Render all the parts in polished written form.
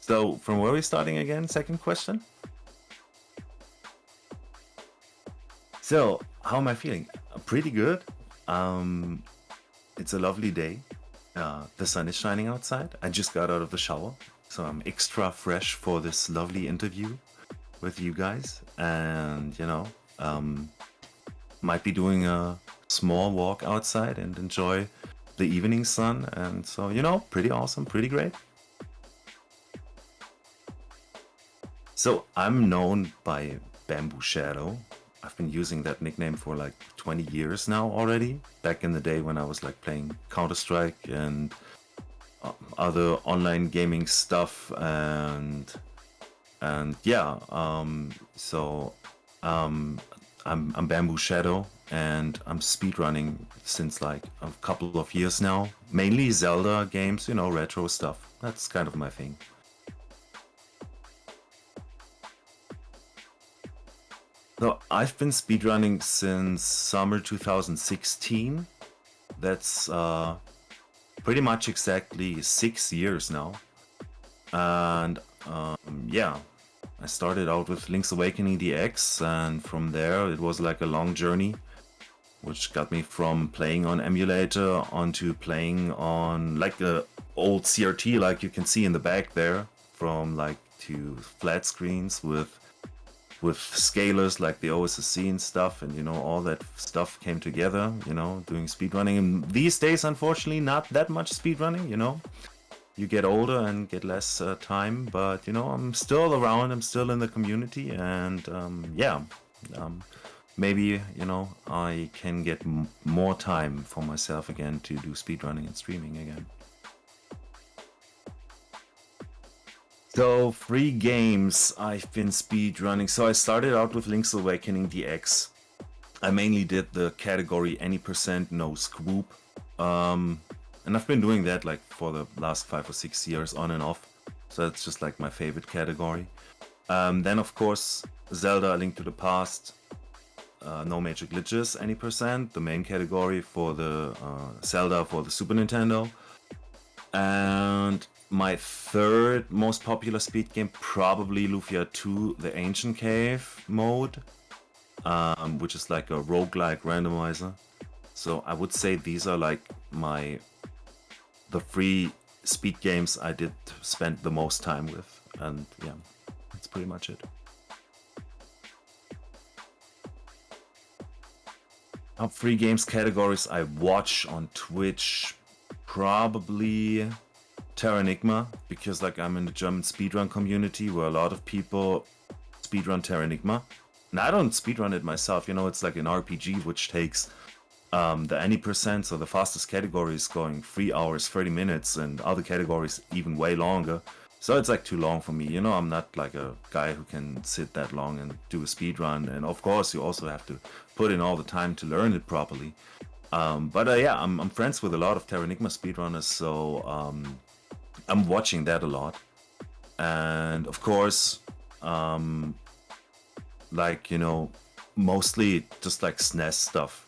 So, from where are we starting again? Second question. So, how am I feeling? Pretty good. It's a lovely day. The sun is shining outside. I just got out of the shower, so I'm extra fresh for this lovely interview with you guys. And, might be doing a small walk outside and enjoy the evening sun. And so, pretty awesome, pretty great. So I'm known by BambooShadow. I've been using that nickname for like 20 years now already. Back in the day when I was like playing Counter-Strike and other online gaming stuff, and yeah. So I'm BambooShadow, and I'm speedrunning since like a couple of years now. Mainly Zelda games, retro stuff. That's kind of my thing. So I've been speedrunning since summer 2016, that's pretty much exactly 6 years now. And yeah, I started out with Link's Awakening DX, and from there it was like a long journey, which got me from playing on emulator onto playing on like the old CRT, like you can see in the back there, from like to flat screens with scalers like the OSSC and stuff, and you know, all that stuff came together, you know, doing speedrunning. And these days, unfortunately, not that much speedrunning, you know. You get older and get less time, but you know, I'm still around, I'm still in the community, and yeah, maybe, you know, I can get more time for myself again to do speedrunning and streaming again. So, free games I've been speedrunning. So I started out with Link's Awakening DX. I mainly did the category any percent no scoop. And I've been doing that like for the last 5 or 6 years on and off. So it's just like my favorite category. Then of course, Zelda, A Link to the Past, no major glitches, any percent, the main category for the Zelda for the Super Nintendo. And my third most popular speed game, probably Lufia 2, the Ancient Cave mode, which is like a roguelike randomizer. So I would say these are like the free speed games I did spend the most time with, and yeah, that's pretty much it. Top free games categories I watch on Twitch, probably Terranigma, because like I'm in the German speedrun community where a lot of people speedrun Terranigma. And I don't speedrun it myself, you know, it's like an RPG which takes the any percent, so the fastest category is going 3 hours, 30 minutes, and other categories even way longer. So it's like too long for me, you know, I'm not like a guy who can sit that long and do a speedrun. And of course, you also have to put in all the time to learn it properly. But yeah, I'm friends with a lot of Terranigma speedrunners, so I'm watching that a lot. And of course, like, you know, mostly just like SNES stuff.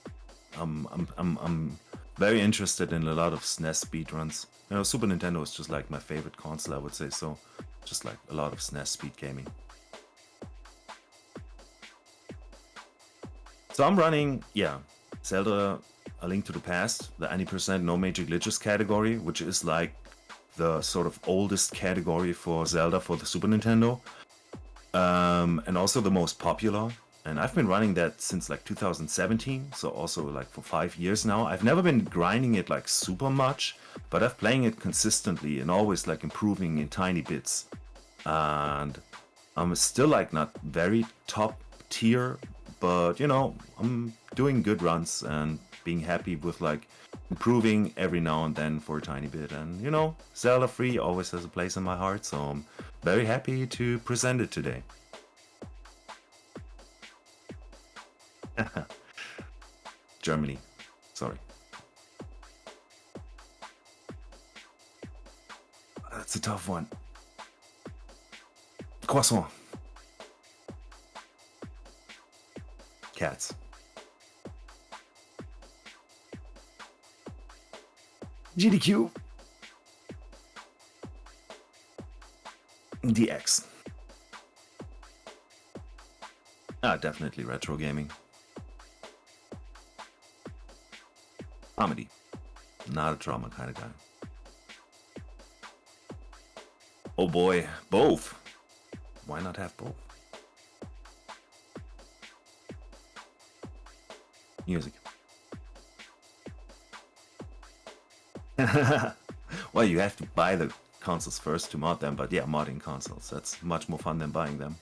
I'm very interested in a lot of SNES speedruns. You know, Super Nintendo is just like my favorite console, I would say, so just like a lot of SNES speed gaming. So I'm running, yeah, Zelda, A Link to the Past, the any percent no major glitches category, which is like the sort of oldest category for Zelda for the Super Nintendo, and also the most popular. And I've been running that since like 2017, so also like for 5 years now. I've never been grinding it like super much, but I've playing it consistently and always like improving in tiny bits. And I'm still like not very top tier, but you know, I'm doing good runs and being happy with like improving every now and then for a tiny bit. And you know, Zelda free always has a place in my heart, so I'm very happy to present it today. Germany, sorry. That's a tough one. Croissant. Cats. GDQ. DX. Definitely retro gaming. Comedy. Not a drama kind of guy. Oh boy, both. Why not have both? Music. Well, you have to buy the consoles first to mod them, but yeah, modding consoles, that's much more fun than buying them.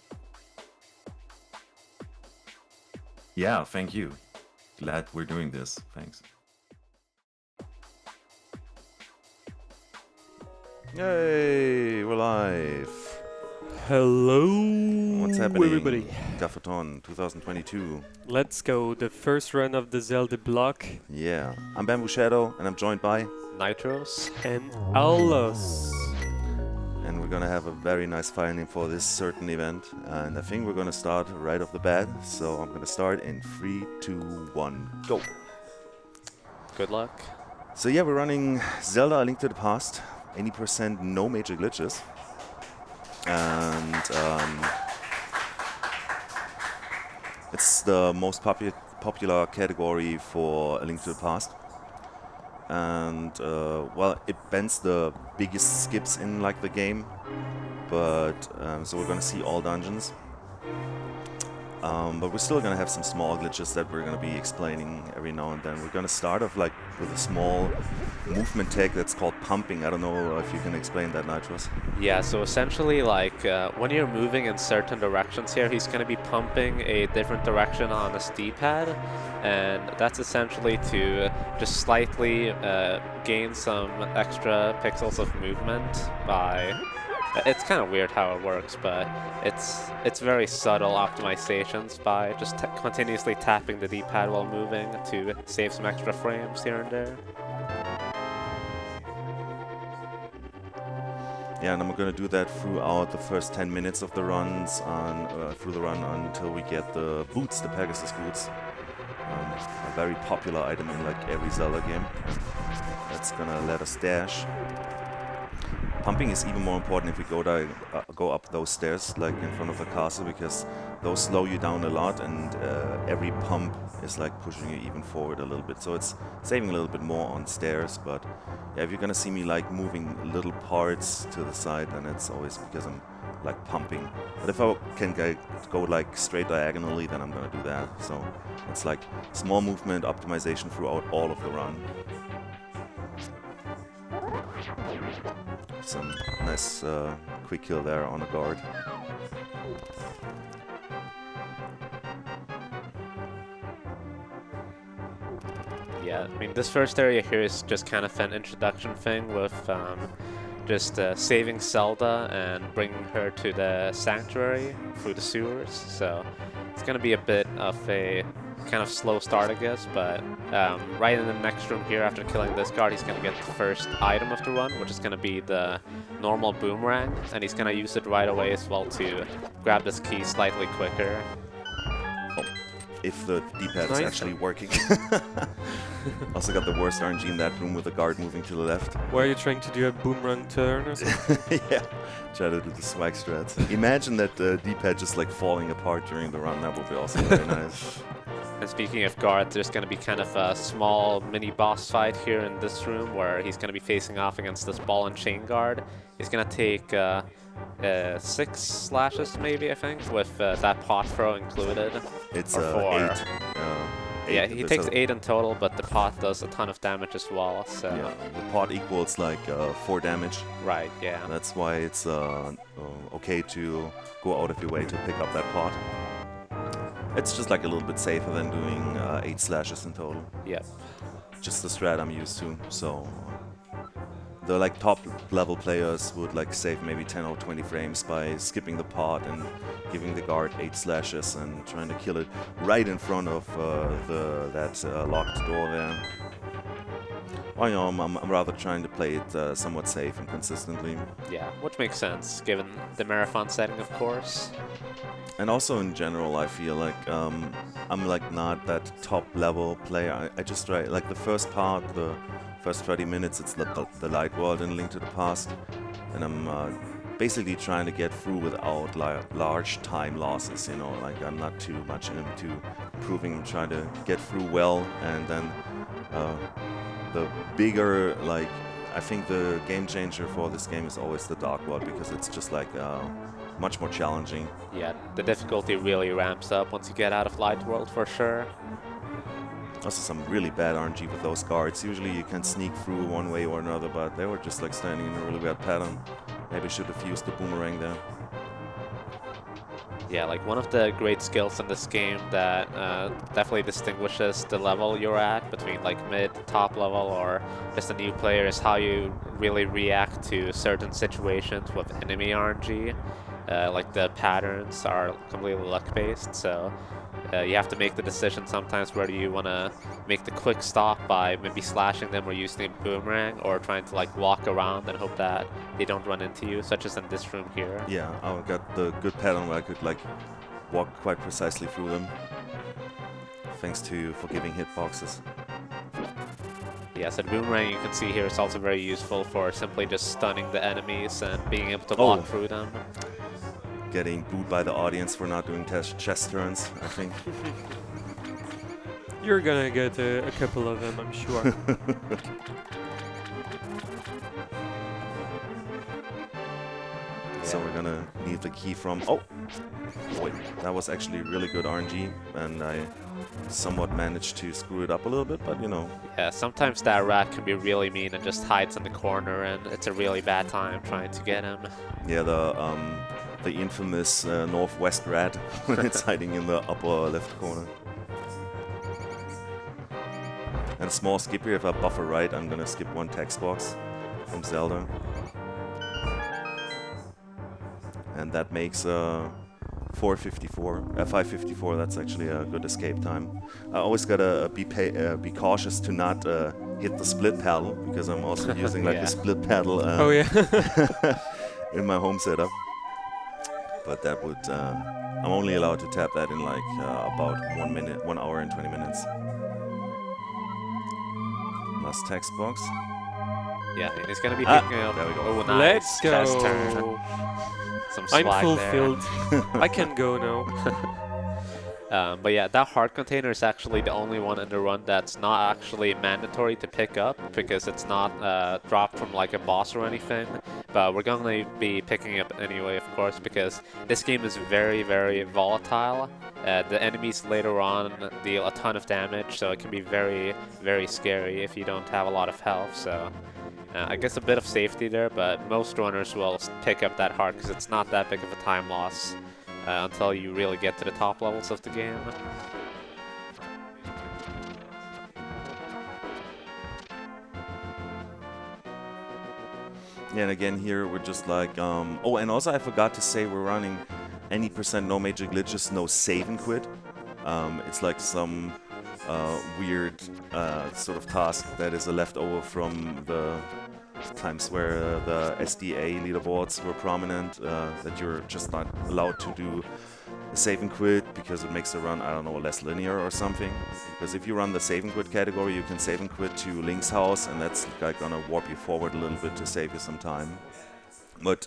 Yeah, thank you. Glad we're doing this. Thanks. Yay, we're live. Hello, What's happening? everybody. Gaffrethon 2022. Let's go. The first run of the Zelda block. Yeah, I'm BambooShadow, and I'm joined by Nitroz And aullos. and we're gonna have a very nice file name for this certain event, and I think we're gonna start right off the bat. So I'm gonna start in 3, 2, 1, go. Good luck. So yeah, we're running Zelda: A Link to the Past, 80%, no major glitches. And it's the most popular category for A Link to the Past. And well, it bends the biggest skips in like the game, but so we're gonna see all dungeons. But we're still gonna have some small glitches that we're gonna be explaining every now and then. We're gonna start off like with a small movement tech that's called pumping. I don't know if you can explain that, Nitroz. Yeah, so essentially, like, when you're moving in certain directions here, he's going to be pumping a different direction on his D-pad, and that's essentially to just slightly gain some extra pixels of movement by... It's kind of weird how it works, but it's very subtle optimizations by just continuously tapping the D-pad while moving to save some extra frames here and there. Yeah, and I'm going to do that throughout the first 10 minutes of the runs, through the run until we get the boots, the Pegasus boots. A very popular item in like every Zelda game. That's going to let us dash. Pumping is even more important if we go up those stairs, like in front of the castle, because those slow you down a lot, and every pump is like pushing you even forward a little bit. So it's saving a little bit more on stairs, but yeah, if you're gonna see me like moving little parts to the side, then it's always because I'm like pumping. But if I can go like straight diagonally, then I'm gonna do that. So it's like small movement optimization throughout all of the run. Some nice quick kill there on the guard. Yeah, I mean, this first area here is just kind of an introduction thing with just saving Zelda and bringing her to the sanctuary through the sewers. So it's going to be a bit of a kind of slow start, I guess, but right in the next room here, after killing this guard, he's going to get the first item of the run, which is going to be the normal boomerang, and he's going to use it right away as well to grab this key slightly quicker. Oh, if the D-pad is actually working. Also got the worst RNG in that room with the guard moving to the left. Were you trying to do a boomerang turn or something? Yeah, try to do the swag strats. Imagine that the D-pad just like falling apart during the run. That would be also very nice. And speaking of guard, there's going to be kind of a small mini boss fight here in this room where he's going to be facing off against this ball and chain guard. He's going to take 6 slashes maybe, I think, with that pot throw included. It's or 4. 8. Yeah, he takes 8 in total, but the pot does a ton of damage as well. So yeah, the pot equals like 4 damage. Right, yeah. That's why it's okay to go out of your way to pick up that pot. It's just like a little bit safer than doing 8 slashes in total. Yep. Just the strat I'm used to. So the like top level players would like save maybe 10 or 20 frames by skipping the pot and giving the guard 8 slashes and trying to kill it right in front of that locked door there. Well, you know, I'm rather trying to play it somewhat safe and consistently. Yeah, which makes sense given the marathon setting, of course. And also in general, I feel like I'm like not that top level player. I just try like the first part, the first 30 minutes, it's the light world in Link to the Past, and I'm basically trying to get through without large time losses. You know, like I'm not too much into proving. I'm trying to get through well, and then the bigger like. I think the game changer for this game is always the Dark World, because it's just like much more challenging. Yeah, the difficulty really ramps up once you get out of Light World for sure. Also some really bad RNG with those guards. Usually you can sneak through one way or another, but they were just like standing in a really bad pattern. Maybe should have used the boomerang there. Yeah, like one of the great skills in this game that definitely distinguishes the level you're at between like mid, top level, or just a new player is how you really react to certain situations with enemy RNG. Like the patterns are completely luck-based, so you have to make the decision sometimes whether you want to make the quick stop by maybe slashing them or using a boomerang, or trying to like walk around and hope that they don't run into you, such as in this room here. Yeah, I got the good pattern where I could like walk quite precisely through them, thanks to forgiving hitboxes. Yeah, so the boomerang you can see here is also very useful for simply just stunning the enemies and being able to walk through them. Getting booed by the audience for not doing chest turns, I think. You're gonna get a couple of them, I'm sure. So we're gonna need the key from... Oh! Wait, that was actually really good RNG, and I somewhat managed to screw it up a little bit, but you know. Yeah, sometimes that rat can be really mean and just hides in the corner, and it's a really bad time trying to get him. Yeah, the infamous northwest rat when it's hiding in the upper left corner. And a small skip here, if I buffer right, I'm gonna skip one text box from Zelda. And that makes 554. That's actually a good escape time. I always gotta be cautious to not hit the split paddle, because I'm also using like the split paddle in my home setup. But that would I'm only allowed to tap that in like about 1 hour and 20 minutes. Last text box. Yeah, and he's gonna be picking up. There we go. Oh, nice. Let's Chest go. turn. Some I'm swag fulfilled. there. I can go now. But yeah, that heart container is actually the only one in the run that's not actually mandatory to pick up, because it's not dropped from like a boss or anything. But we're going to be picking up anyway, of course, because this game is very, very volatile. The enemies later on deal a ton of damage, so it can be very, very scary if you don't have a lot of health. So I guess a bit of safety there, but most runners will pick up that heart because it's not that big of a time loss until you really get to the top levels of the game. Yeah, and again here we're just like, oh, and also I forgot to say we're running any % no major glitches, no save and quit. It's like some weird sort of task that is a leftover from the times where the SDA leaderboards were prominent, that you're just not allowed to do a save and quit because it makes the run, I don't know, less linear or something. Because if you run the save and quit category, you can save and quit to Link's house, and that's like gonna warp you forward a little bit to save you some time. But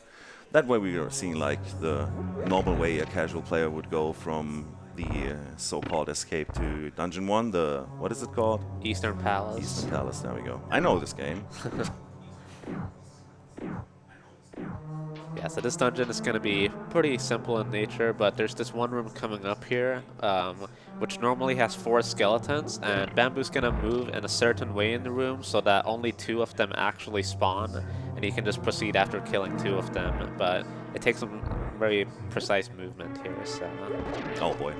that way we are seeing like the normal way a casual player would go from the so-called escape to Dungeon 1, the, what is it called? Eastern Palace. Eastern Palace, there we go. I know this game. Yeah, so this dungeon is going to be pretty simple in nature, but there's this one room coming up here, which normally has 4 skeletons, and Bamboo's going to move in a certain way in the room so that only 2 of them actually spawn, and you can just proceed after killing 2 of them, but it takes some very precise movement here, so... Oh boy.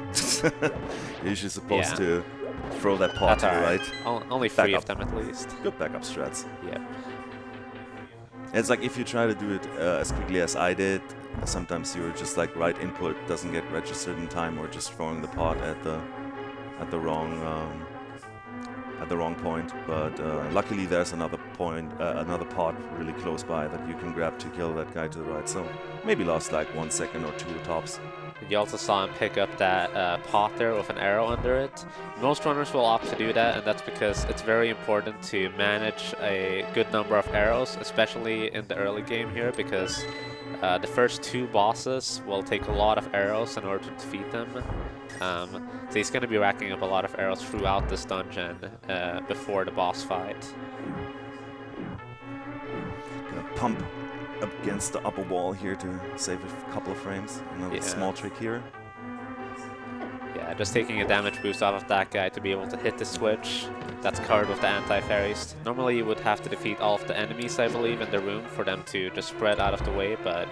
You're usually supposed to throw that pot to the right. Only 3 of them at least. Good backup strats. Yep. It's like if you try to do it as quickly as I did, sometimes you're just like right input doesn't get registered in time, or just throwing the pot at the wrong point. But luckily there's another pot really close by that you can grab to kill that guy to the right. So maybe lost like 1 second or 2 tops. You also saw him pick up that pot there with an arrow under it. Most runners will opt to do that, and that's because it's very important to manage a good number of arrows, especially in the early game here, because the first 2 bosses will take a lot of arrows in order to defeat them. So he's going to be racking up a lot of arrows throughout this dungeon before the boss fight. Gonna pump up against the upper wall here to save a couple of frames. Another small trick here. Yeah, just taking a damage boost off of that guy to be able to hit the switch. That's covered with the anti-fairies. Normally you would have to defeat all of the enemies, I believe, in the room for them to just spread out of the way, but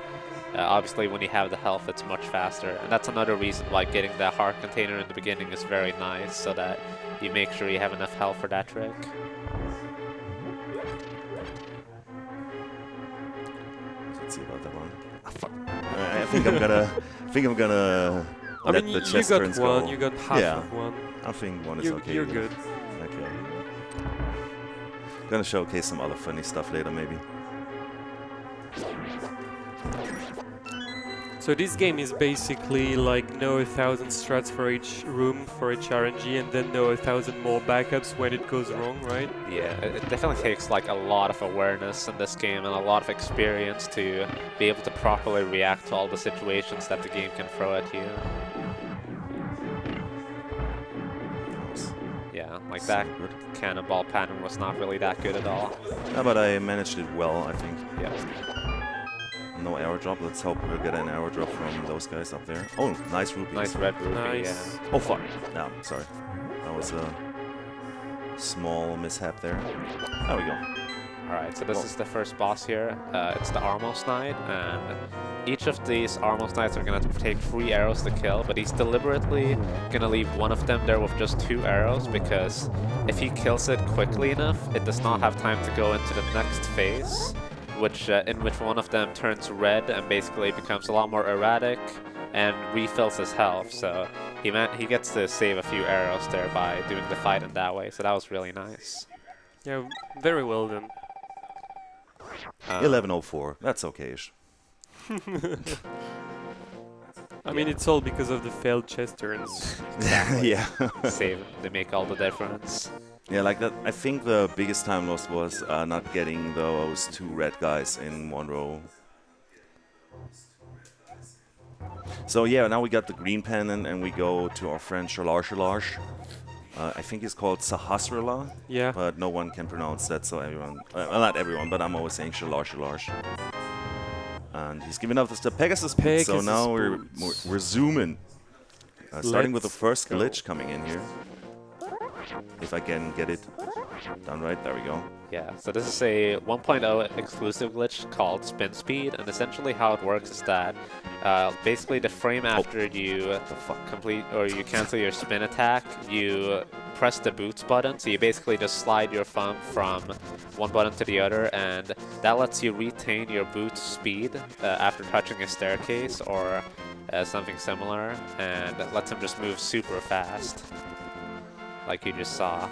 obviously when you have the health it's much faster. And that's another reason why getting that heart container in the beginning is very nice, so that you make sure you have enough health for that trick. Let's see about that one. Ah, fuck. I think I'm gonna let the chest turns go. You got half of one. I think one is okay. You're good. Okay. Gonna showcase some other funny stuff later, maybe. So this game is basically like know 1,000 strats for each room, for each RNG, and then know 1,000 more backups when it goes wrong, right? Yeah, it definitely takes like a lot of awareness in this game and a lot of experience to be able to properly react to all the situations that the game can throw at you. Yeah, like that cannonball pattern was not really that good at all. Yeah, but I managed it well, I think. Yeah. No arrow drop. Let's hope we'll get an arrow drop from those guys up there. Oh, nice rupees. Nice red rupee, Nice. yeah. Oh, fuck. No, sorry. That was a small mishap there. There we go. Alright, so this is the first boss here. It's the Aullos Knight, and each of these Aullos Knights are going to take 3 arrows to kill, but he's deliberately going to leave one of them there with just 2 arrows, because if he kills it quickly enough, it does not have time to go into the next phase, in which one of them turns red and basically becomes a lot more erratic and refills his health. So he gets to save a few arrows there by doing the fight in that way. So that was really nice. Yeah, very well done. 1104. That's okay-ish. I mean, it's all because of the failed chest turns. Yeah. Save, they make all the difference. Yeah, like that. I think the biggest time lost was not getting those 2 red guys in one row. So yeah, now we got the green pennant and we go to our friend Shalar. I think he's called Sahasrala, Yeah. but no one can pronounce that, so everyone, well, not everyone, but I'm always saying Shalar. And he's giving up the Pegasus boots, so Pegasus now we're boots. zooming. Starting with the Let's first go. glitch coming in here. If I can get it done right, there we go. Yeah, so this is a 1.0 exclusive glitch called Spin Speed, and essentially how it works is that basically the frame after you complete or you cancel your spin attack, you press the boots button, so you basically just slide your thumb from one button to the other, and that lets you retain your boot speed after touching a staircase or something similar, and it lets him just move super fast, like you just saw.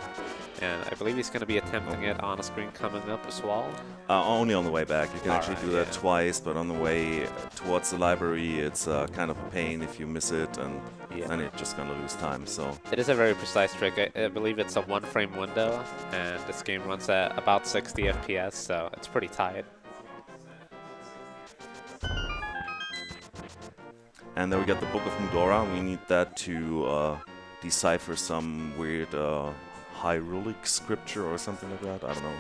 And I believe he's going to be attempting it on a screen coming up as well. Only on the way back. You can actually do that yeah. twice, but on the way towards the library, it's kind of a pain if you miss it, and then you're just gonna lose time. So It is a very precise trick. I believe it's a 1-frame window, and this game runs at about 60 FPS, so it's pretty tight. and then we got the Book of Mudora. We need that to decipher some weird hieroglyphic scripture or something like that. I don't know.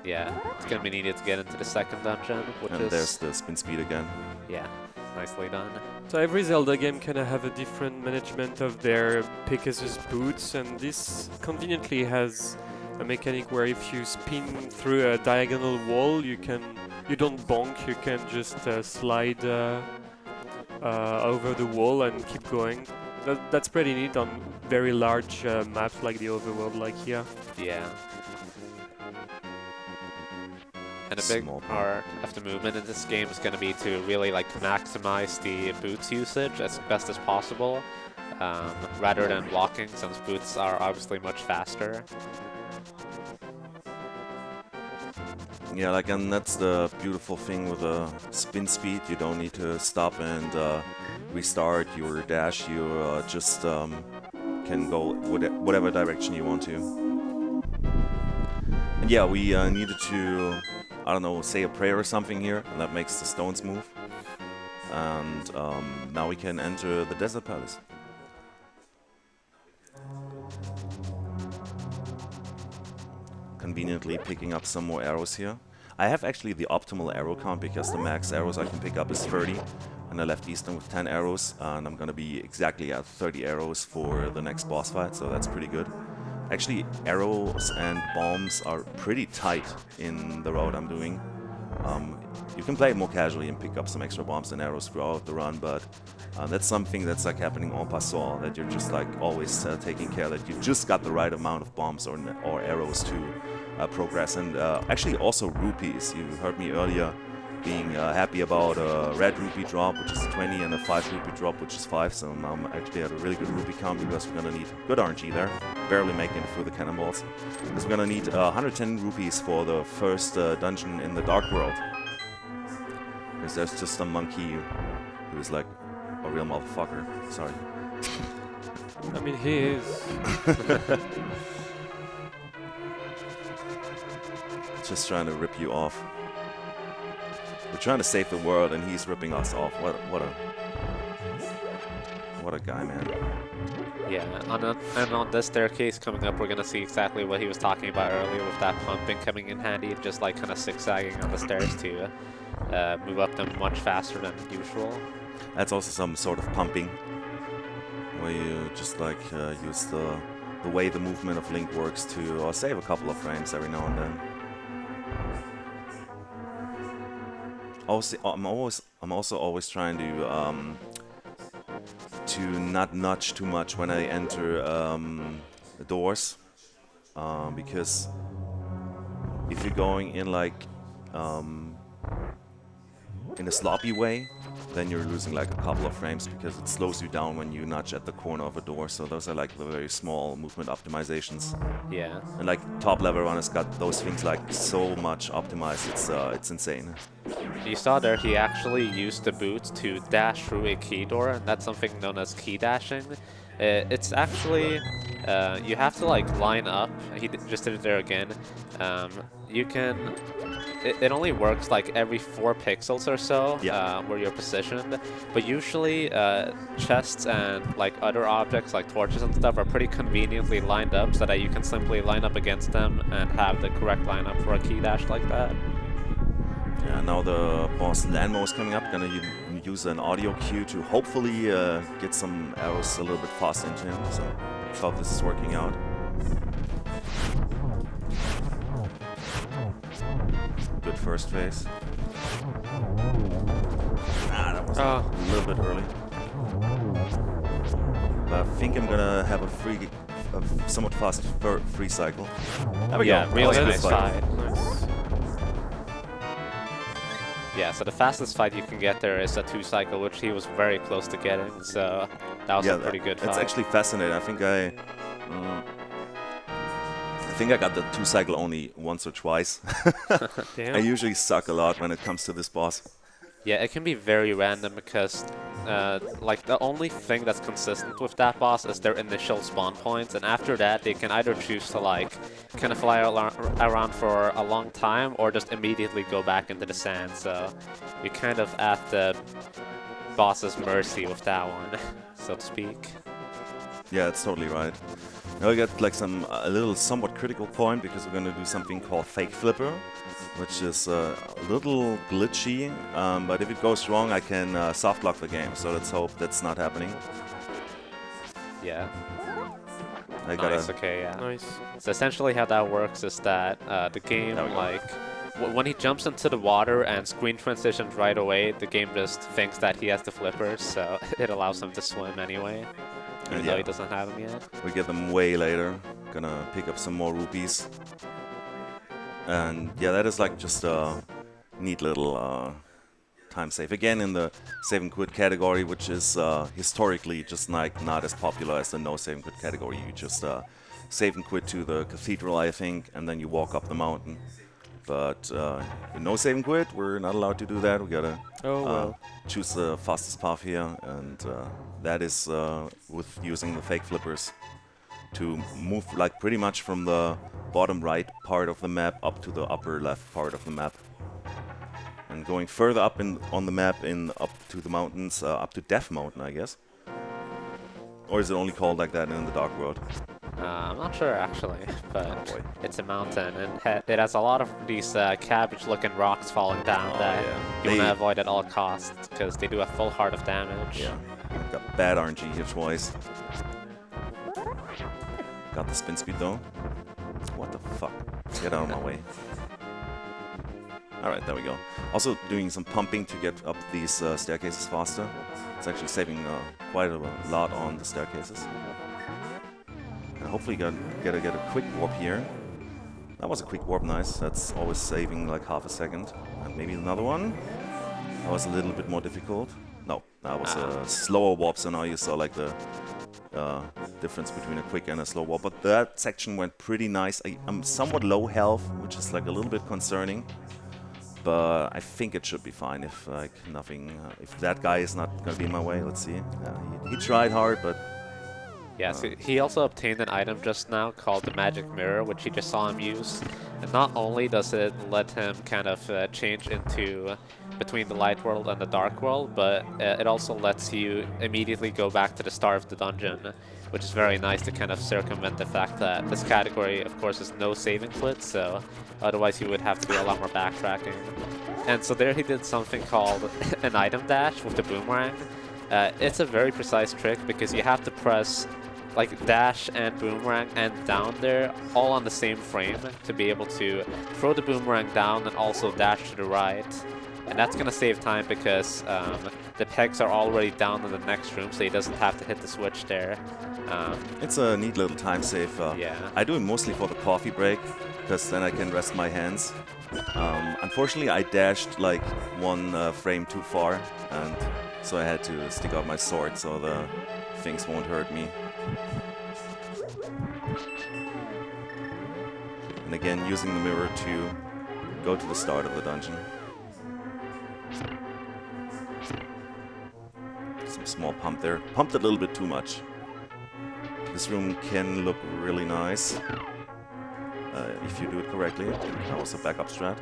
Yeah, it's going to be needed to get into the second dungeon, which And is... there's the spin speed again. Yeah, nicely done. So every Zelda game kind of have a different management of their Pegasus boots, and this conveniently has a mechanic where if you spin through a diagonal wall, you don't bonk, you can just slide over the wall and keep going. That's pretty neat on very large maps like the overworld, like here. Yeah. And a big Small part of the movement in this game is going to be to really like maximize the boots usage as best as possible, rather than walking, since boots are obviously much faster. Yeah, like, and that's the beautiful thing with spin speed. You don't need to stop and restart your dash. You just can go whatever direction you want to. And yeah, we needed to, I don't know, say a prayer or something here, and that makes the stones move. And now we can enter the Desert Palace. Conveniently picking up some more arrows here. I have actually the optimal arrow count because the max arrows I can pick up is 30, and I left Eastern with 10 arrows, and I'm gonna be exactly at 30 arrows for the next boss fight, so that's pretty good. Actually, arrows and bombs are pretty tight in the route I'm doing. You can play it more casually and pick up some extra bombs and arrows throughout the run, but that's something that's like happening en passant, that you're just like always taking care that you just got the right amount of bombs or arrows to progress. And actually also rupees. You heard me earlier being happy about a red rupee drop, which is 20, and a 5 rupee drop, which is 5. So now I'm actually at a really good rupee count because we're gonna need good RNG there. Barely making it through the cannonballs. Because we're gonna need 110 rupees for the first dungeon in the Dark World. Because there's just a monkey He was like a real motherfucker. Sorry. I mean, he is. Just trying to rip you off. We're trying to save the world, and he's ripping us off. What a guy, man. Yeah, and on this staircase coming up, we're gonna see exactly what he was talking about earlier with that pumping coming in handy, just like kind of zigzagging on the stairs to move up them much faster than usual. That's also some sort of pumping, where you just like use the way the movement of Link works to save a couple of frames every now and then. Also, I'm also always trying to not nudge too much when I enter the doors, because if you're going in like in a sloppy way, then you're losing like a couple of frames because it slows you down when you nudge at the corner of a door. So those are like the very small movement optimizations. Yeah. And like top level runners got those things like so much optimized. It's insane. You saw there he actually used the boot to dash through a key door, and that's something known as key dashing. It's actually you have to like line up. He just did it there again. You can. It only works like every 4 pixels or so, yeah. Where you're positioned. But usually chests and like other objects like torches and stuff are pretty conveniently lined up so that you can simply line up against them and have the correct lineup for a key dash like that. Yeah, now the boss Lanmo is coming up. Gonna use an audio cue to hopefully get some arrows a little bit faster into him. So I hope this is working out. Good first phase. That was a little bit early. But I think I'm gonna have a somewhat fast free cycle. There we go. Really That was a nice good fight. Nice. Yeah, so the fastest fight you can get there is a 2 cycle, which he was very close to getting, so that was a pretty good fight. It's actually fascinating. I think I got the 2 cycle only once or twice. Damn. I usually suck a lot when it comes to this boss. Yeah, it can be very random because like the only thing that's consistent with that boss is their initial spawn points, and after that they can either choose to like kind of fly around for a long time or just immediately go back into the sand, so you're kind of at the boss's mercy with that one, so to speak. Yeah, that's totally right. Now we got like a little somewhat critical point because we're gonna do something called fake flipper, which is a little glitchy, but if it goes wrong I can soft lock the game, so let's hope that's not happening. Yeah. Nice, okay, yeah. Nice. So essentially how that works is that the game, like, when he jumps into the water and screen transitions right away, the game just thinks that he has the flippers, so it allows him to swim anyway, even though he doesn't have them yet. We get them way later. Gonna pick up some more rupees. And yeah, that is like just a neat little time save. Again, in the save and quit category, which is historically just like not as popular as the no save and quit category. You just save and quit to the cathedral, I think, and then you walk up the mountain. But in no save and quit, we're not allowed to do that. We gotta choose the fastest path here, and that is with using the fake flippers to move like pretty much from the bottom right part of the map up to the upper left part of the map. And going further up on the map up to the mountains, up to Death Mountain, I guess. Or is it only called like that in the Dark World? I'm not sure actually, but it's a mountain and it has a lot of these cabbage-looking rocks falling down that you want to avoid at all costs because they do a full heart of damage. Yeah, got bad RNG here twice. Got the spin speed though. What the fuck? Get out of my way. Alright, there we go. Also doing some pumping to get up these staircases faster. It's actually saving quite a lot on the staircases. And hopefully get a quick warp here. That was a quick warp, nice. That's always saving like half a second. And maybe another one. That was a little bit more difficult. No, that was a slower warp, so now you saw like the difference between a quick and a slow warp. But that section went pretty nice. I'm somewhat low health, which is like a little bit concerning. but I think it should be fine if like nothing, if that guy is not gonna be in my way. Let's see. He tried hard, but yeah, so he also obtained an item just now called the Magic Mirror, which he just saw him use. And not only does it let him kind of change into between the light world and the dark world, but it also lets you immediately go back to the start of the dungeon, which is very nice to kind of circumvent the fact that this category, of course, is no saving quit, so otherwise you would have to do a lot more backtracking. And so there he did something called an item dash with the boomerang. It's a very precise trick because you have to press like dash and boomerang and down there all on the same frame to be able to throw the boomerang down and also dash to the right. And that's gonna save time because the pegs are already down in the next room, so he doesn't have to hit the switch there. It's a neat little time save. Yeah. I do it mostly for the coffee break, because then I can rest my hands. Unfortunately, I dashed like one frame too far, and so I had to stick out my sword so the things won't hurt me. And again, using the mirror to go to the start of the dungeon. Some small pump there. Pumped a little bit too much. This room can look really nice if you do it correctly. That was a backup strat.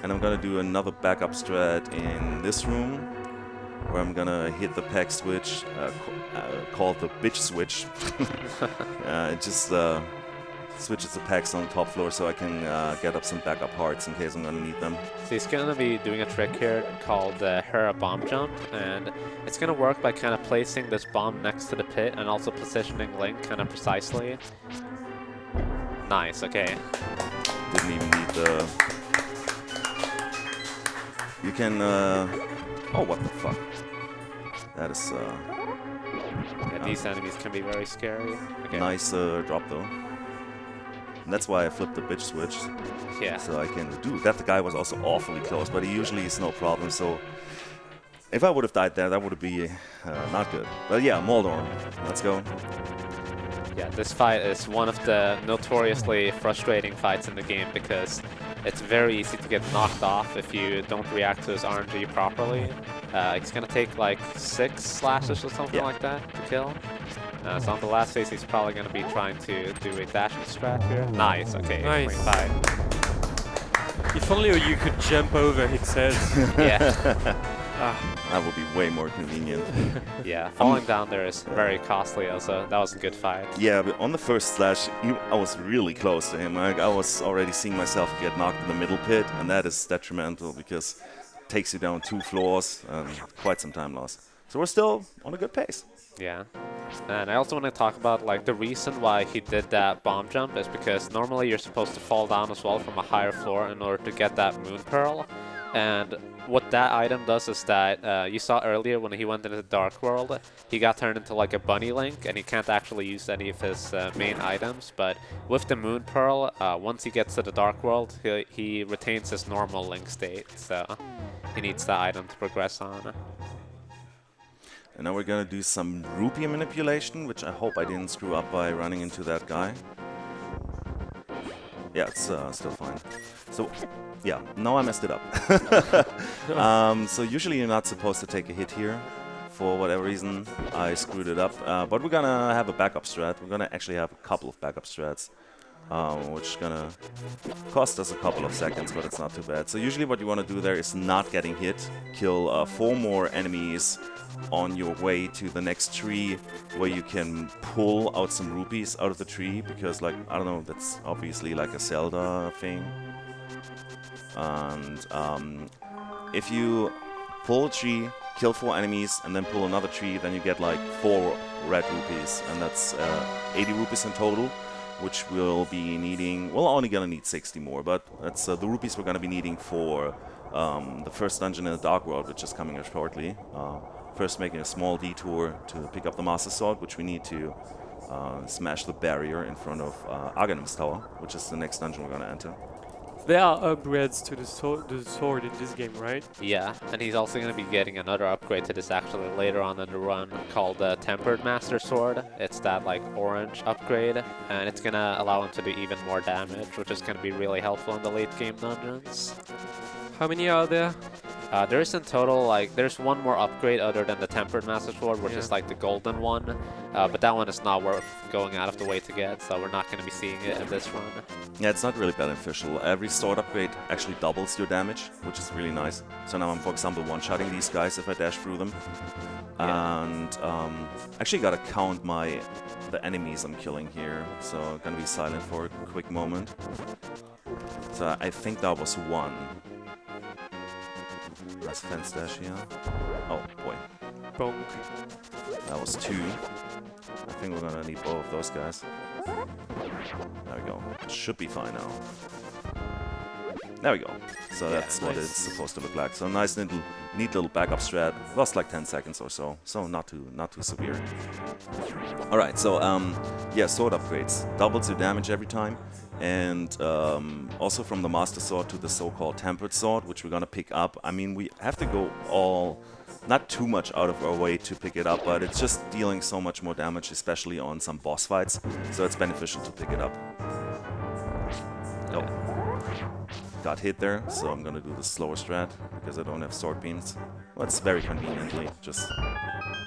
And I'm gonna do another backup strat in this room, where I'm gonna hit the pack switch, called the bitch switch. It just switches the packs on the top floor so I can get up some backup hearts in case I'm gonna need them. So he's going to be doing a trick here called Hera Bomb Jump, and it's going to work by kind of placing this bomb next to the pit and also positioning Link kind of precisely. Nice, okay. Didn't even need the... You can... Oh, what the fuck? That is... Yeah, these enemies can be very scary. Okay. Nice drop though. And that's why I flipped the bitch switch. Yeah. So I can do that. The guy was also awfully close, but he usually is no problem. So if I would have died there, that would be not good. But yeah, Moldorn. Let's go. Yeah, this fight is one of the notoriously frustrating fights in the game because it's very easy to get knocked off if you don't react to his RNG properly. It's gonna take like 6 slashes or something like that to kill. So on the last phase, he's probably gonna be trying to do a dashing strat here. Nice, okay. Nice. Clean fight. If only you could jump over his head. Yeah. That would be way more convenient. Yeah, falling down there is very costly also. That was a good fight. Yeah, but on the first slash, I was really close to him. Like, I was already seeing myself get knocked in the middle pit, and that is detrimental because it takes you down 2 floors and quite some time loss. So we're still on a good pace. Yeah. And I also want to talk about like the reason why he did that bomb jump is because normally you're supposed to fall down as well from a higher floor in order to get that moon pearl. And what that item does is that you saw earlier when he went into the dark world, he got turned into like a bunny Link and he can't actually use any of his main items. But with the moon pearl, once he gets to the dark world, he retains his normal Link state. So he needs that item to progress on. And now we're gonna do some rupee manipulation, which I hope I didn't screw up by running into that guy. Yeah, it's still fine. So, yeah, now I messed it up. So usually you're not supposed to take a hit here. For whatever reason, I screwed it up. But we're gonna have a backup strat. We're gonna actually have a couple of backup strats, which is gonna cost us a couple of seconds, but it's not too bad. So usually what you want to do there is not getting hit. Kill 4 more enemies on your way to the next tree where you can pull out some rupees out of the tree, because like, I don't know, that's obviously like a Zelda thing. And if you pull a tree, kill 4 enemies, and then pull another tree, then you get like 4 red rupees, and that's 80 rupees in total, which we'll be needing. We're only gonna need 60 more, but that's the rupees we're gonna be needing for the first dungeon in the Dark World, which is coming up shortly. First making a small detour to pick up the Master Sword, which we need to smash the barrier in front of Aghanim's Tower, which is the next dungeon we're gonna enter. There are upgrades to the sword in this game, right? Yeah, and he's also going to be getting another upgrade to this actually later on in the run called the Tempered Master Sword. It's that like orange upgrade, and it's going to allow him to do even more damage, which is going to be really helpful in the late game dungeons. How many are there? There's in total, like, there's one more upgrade other than the Tempered Master Sword, which is like the golden one, but that one is not worth going out of the way to get, so we're not going to be seeing it in this run. Yeah, it's not really beneficial. Every sword upgrade actually doubles your damage, which is really nice. So now I'm, for example, one-shotting these guys if I dash through them. Yeah. And actually gotta count the enemies I'm killing here, so I'm gonna be silent for a quick moment. So I think that was one. Nice fence dash here. Oh boy. Bonk. That was two. I think we're gonna need both of those guys. There we go. Should be fine now. There we go. So that's what it's supposed to look like. So nice little, neat little backup strat. Lost like 10 seconds or so. So not too severe. All right. So yeah, sword upgrades doubles your damage every time, and also from the Master Sword to the so-called Tempered Sword, which we're gonna pick up. I mean, we have to go not too much out of our way to pick it up, but it's just dealing so much more damage, especially on some boss fights. So it's beneficial to pick it up. Oh. Got hit there, so I'm gonna do the slower strat because I don't have sword beams. Well, it's very conveniently just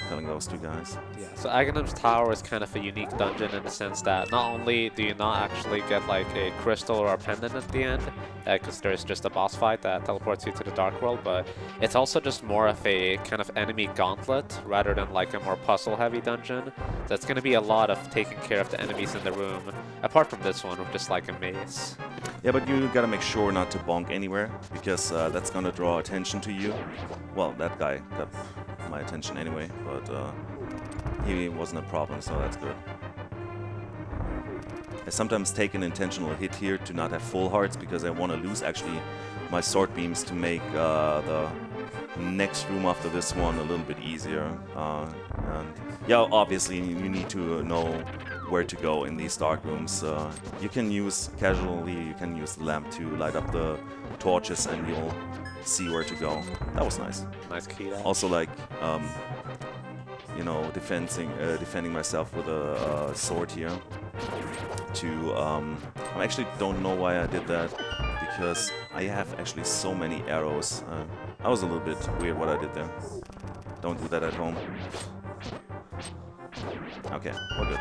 killing those two guys. Yeah, so Aghanim's Tower is kind of a unique dungeon in the sense that not only do you not actually get like a crystal or a pendant at the end, because there's just a boss fight that teleports you to the Dark World, but it's also just more of a kind of enemy gauntlet rather than like a more puzzle-heavy dungeon. So it's going to be a lot of taking care of the enemies in the room, apart from this one, which is like a maze. Yeah, but you gotta make sure not to bonk anywhere, because that's gonna draw attention to you. Well, that guy got my attention anyway, but he wasn't a problem, so that's good. I sometimes take an intentional hit here to not have full hearts, because I want to lose actually my sword beams to make the next room after this one a little bit easier. And yeah, obviously you need to know where to go in these dark rooms. You can use the lamp to light up the torches and you'll see where to go. That was nice. Nice key dash. Also, like, you know, defending myself with a sword here. I actually don't know why I did that, because I have actually so many arrows. That was a little bit weird what I did there. Don't do that at home. Okay, we're good.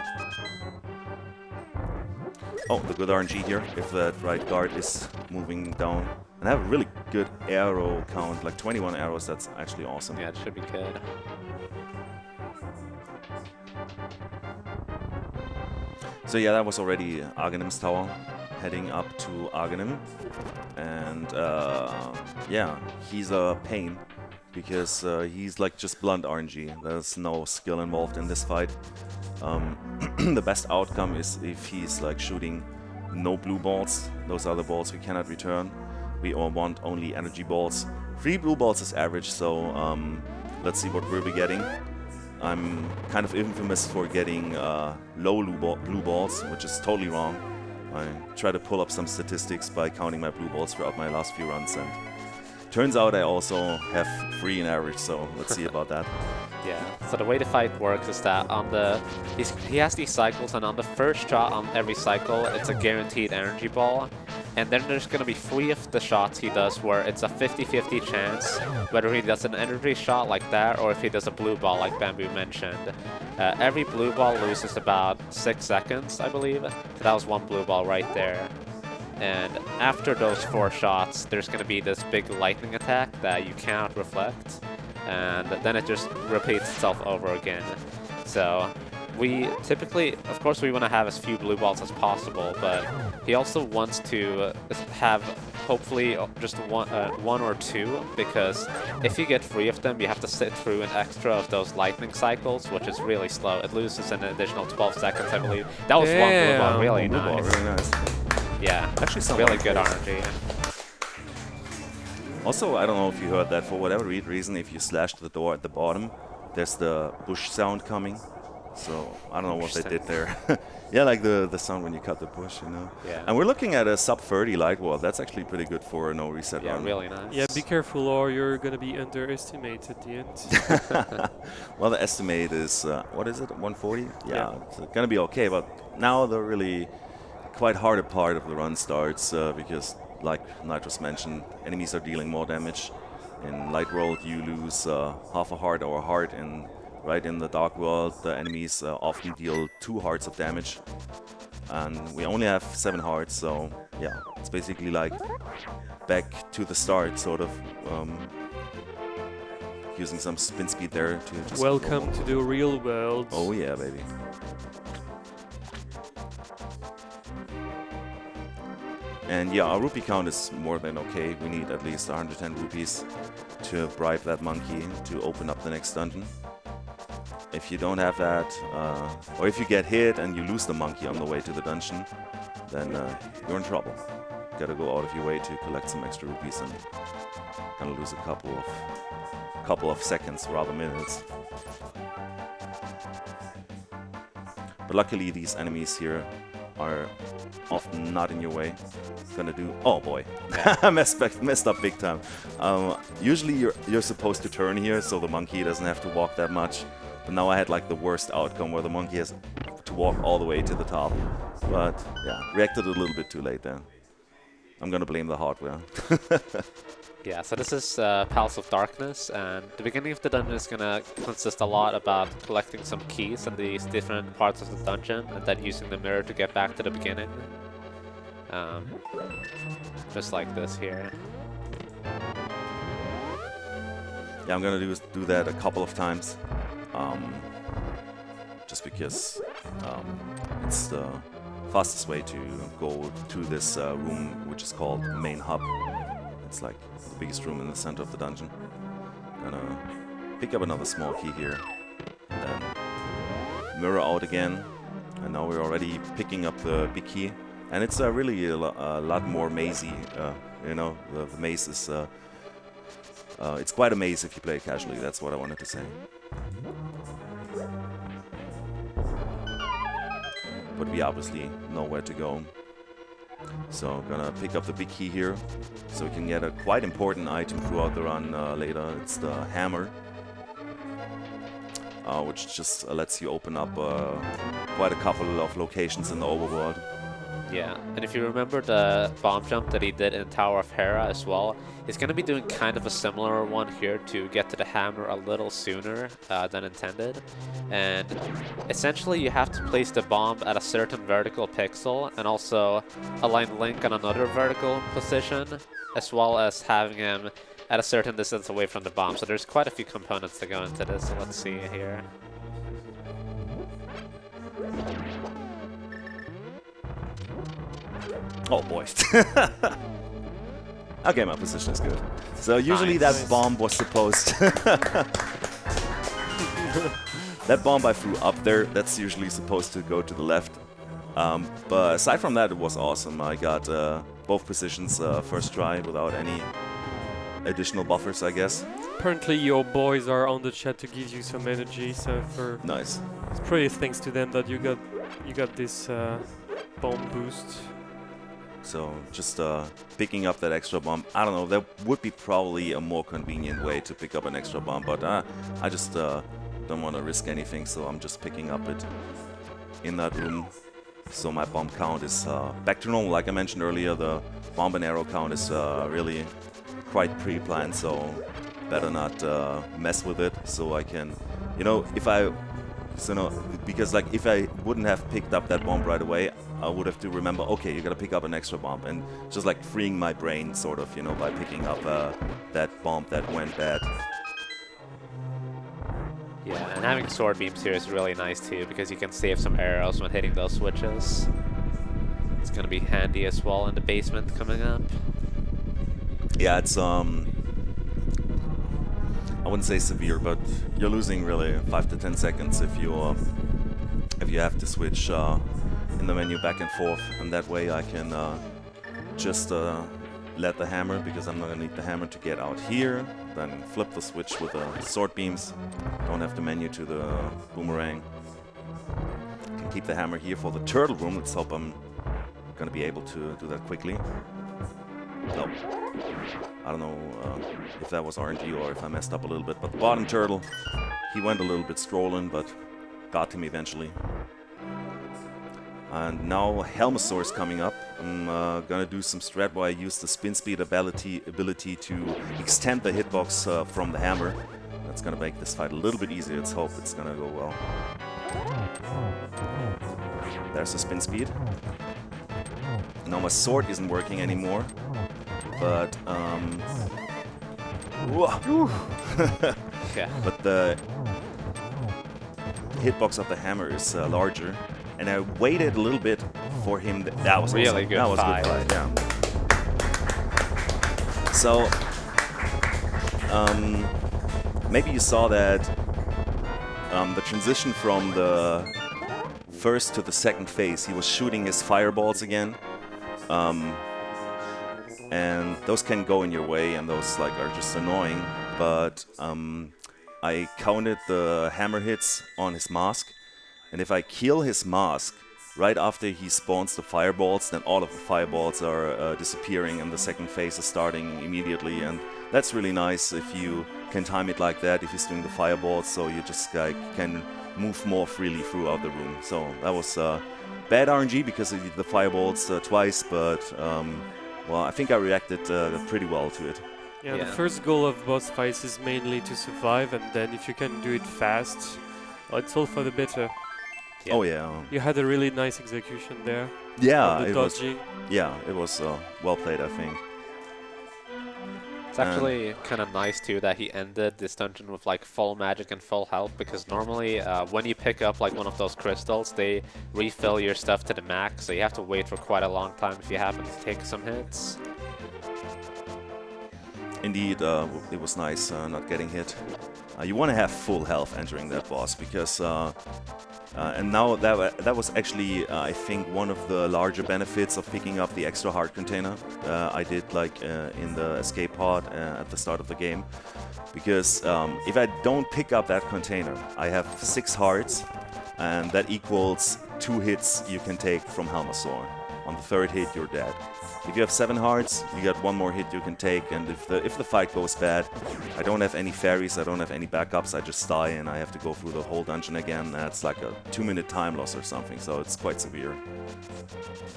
Oh, the good RNG here, if that right guard is moving down. And I have a really good arrow count, like 21 arrows, that's actually awesome. Yeah, it should be good. So yeah, that was already Aghanim's Tower, heading up to Aghanim. And yeah, he's a pain, because he's like just blunt RNG. There's no skill involved in this fight. The best outcome is if he's like shooting no blue balls. Those are the balls we cannot return. We all want only energy balls. 3 blue balls is average, so let's see what we'll be getting. I'm kind of infamous for getting low blue balls, which is totally wrong. I try to pull up some statistics by counting my blue balls throughout my last few runs, and turns out I also have 3 in average, so let's see about that. Yeah, so the way the fight works is that on he has these cycles, and on the first shot on every cycle, it's a guaranteed energy ball. And then there's going to be 3 of the shots he does where it's a 50-50 chance whether he does an energy shot like that or if he does a blue ball like Bamboo mentioned. Every blue ball loses about 6 seconds, I believe. So that was 1 blue ball right there. And after those 4 shots, there's going to be this big lightning attack that you cannot reflect. And then it just repeats itself over again. So we typically, of course, we want to have as few blue balls as possible, but he also wants to have hopefully just one or 2, because if you get 3 of them, you have to sit through an extra of those lightning cycles, which is really slow. It loses an additional 12 seconds, I believe. That was 1 blue ball, really Blue ball, nice. really nice. Yeah, Actually, some really good RNG. Also, I don't know if you heard that, for whatever reason, if you slash the door at the bottom, there's the bush sound coming. So I don't know what they did there. Yeah, like the sound when you cut the bush, you know. Yeah. And we're looking at a sub 30 light wall. That's actually pretty good for a no reset Yeah, run. really nice. Yeah, be careful or you're gonna be underestimated at the end. Well, the estimate is what is it? 140? Yeah. It's gonna be okay. But now the really quite harder part of the run starts because, like Nitroz mentioned, enemies are dealing more damage. In light world, you lose half a heart or a heart, and right in the dark world, the enemies often deal 2 hearts of damage. And we only have 7 hearts, so yeah, it's basically like back to the start, sort of. Using some spin speed there to just Welcome to the real world. Oh yeah, baby. And yeah, our rupee count is more than okay. We need at least 110 rupees to bribe that monkey to open up the next dungeon. If you don't have that, or if you get hit and you lose the monkey on the way to the dungeon, then you're in trouble. Gotta go out of your way to collect some extra rupees and gonna lose a couple of seconds, rather minutes. But luckily these enemies here are often not in your way. Gonna do... Oh boy, I messed up big time. Usually you're supposed to turn here so the monkey doesn't have to walk that much. But now I had like the worst outcome where the monkey has to walk all the way to the top. But yeah, reacted a little bit too late then. I'm gonna blame the hardware. Yeah, so this is Palace of Darkness, and the beginning of the dungeon is gonna consist a lot about collecting some keys in these different parts of the dungeon, and then using the mirror to get back to the beginning. Just like this here. Yeah, I'm gonna do that a couple of times. Just because it's the fastest way to go to this room, which is called Main Hub. It's like the biggest room in the center of the dungeon. Gonna pick up another small key here. And then mirror out again. And now we're already picking up the big key. And it's really a lot more mazy. You know, the maze is... it's quite a maze if you play it casually. That's what I wanted to say. But we obviously know where to go. So gonna pick up the big key here, so we can get a quite important item throughout the run later. It's the hammer, which just lets you open up quite a couple of locations in the overworld. Yeah, and if you remember the bomb jump that he did in Tower of Hera as well, he's going to be doing kind of a similar one here to get to the hammer a little sooner than intended. And essentially you have to place the bomb at a certain vertical pixel and also align Link on another vertical position, as well as having him at a certain distance away from the bomb. So there's quite a few components that go into this, so let's see here. Oh boy. Okay, my position is good. So usually Nice. that bomb was supposed... That bomb I threw up there, that's usually supposed to go to the left. But aside from that, it was awesome. I got both positions first try without any additional buffers, I guess. Apparently your boys are on the chat to give you some energy, so for Nice. it's pretty thanks to them that you got this bomb boost. So just picking up that extra bomb. I don't know, there would be probably a more convenient way to pick up an extra bomb, but I just don't want to risk anything, so I'm just picking up it in that room. So my bomb count is back to normal. Like I mentioned earlier, the bomb and arrow count is really quite pre-planned, so better not mess with it. So I can, you know, because like if I wouldn't have picked up that bomb right away, I would have to remember, okay, you gotta pick up an extra bomb, and just like freeing my brain sort of, you know, by picking up that bomb that went bad. Yeah, and having sword beams here is really nice too, because you can save some arrows when hitting those switches. It's gonna be handy as well in the basement coming up. Yeah, it's I wouldn't say severe, but you're losing really 5 to 10 seconds if you have to switch in the menu back and forth, and that way I can just let the hammer, because I'm not gonna need the hammer to get out here, then flip the switch with the sword beams, don't have the menu to the boomerang, can keep the hammer here for the turtle room. Let's hope I'm gonna be able to do that quickly. Nope. I don't know if that was RNG or if I messed up a little bit, but the bottom turtle, he went a little bit strolling, but got him eventually. And now Helmosaur is coming up. I'm gonna do some strat where I use the spin speed ability to extend the hitbox from the hammer. That's gonna make this fight a little bit easier. Let's hope it's gonna go well. There's the spin speed. Now my sword isn't working anymore, but Yeah. but the hitbox of the hammer is larger, and I waited a little bit for him. That was Really awesome. good That was fight. a good fight. Yeah. So maybe you saw that the transition from the first to the second phase. He was shooting his fireballs again. And those can go in your way, and those like are just annoying. But I counted the hammer hits on his mask, and if I kill his mask right after he spawns the fireballs, then all of the fireballs are disappearing, and the second phase is starting immediately. And that's really nice if you can time it like that. If he's doing the fireballs, so you just can move more freely throughout the room. So that was bad RNG because I did the fireballs twice, but well, I think I reacted pretty well to it. Yeah, Yeah. the first goal of boss fights is mainly to survive, and then if you can do it fast, it's all for the better. Yeah. Oh yeah, You had a really nice execution there. yeah, of the it was. dodging. Yeah, it was well played, I think. It's actually kind of nice too that he ended this dungeon with like full magic and full health, because normally when you pick up like one of those crystals, they refill your stuff to the max, so you have to wait for quite a long time if you happen to take some hits. Indeed, it was nice not getting hit. You want to have full health entering that boss, because and now that was actually I think one of the larger benefits of picking up the extra heart container I did like in the escape pod at the start of the game, because if I don't pick up that container, I have 6 hearts, and that equals 2 hits you can take from Helmosaur. On the 3rd hit, you're dead. If you have 7 hearts, you got 1 more hit you can take, and if the fight goes bad, I don't have any fairies, I don't have any backups, I just die and I have to go through the whole dungeon again. That's like a 2-minute time loss or something, so it's quite severe.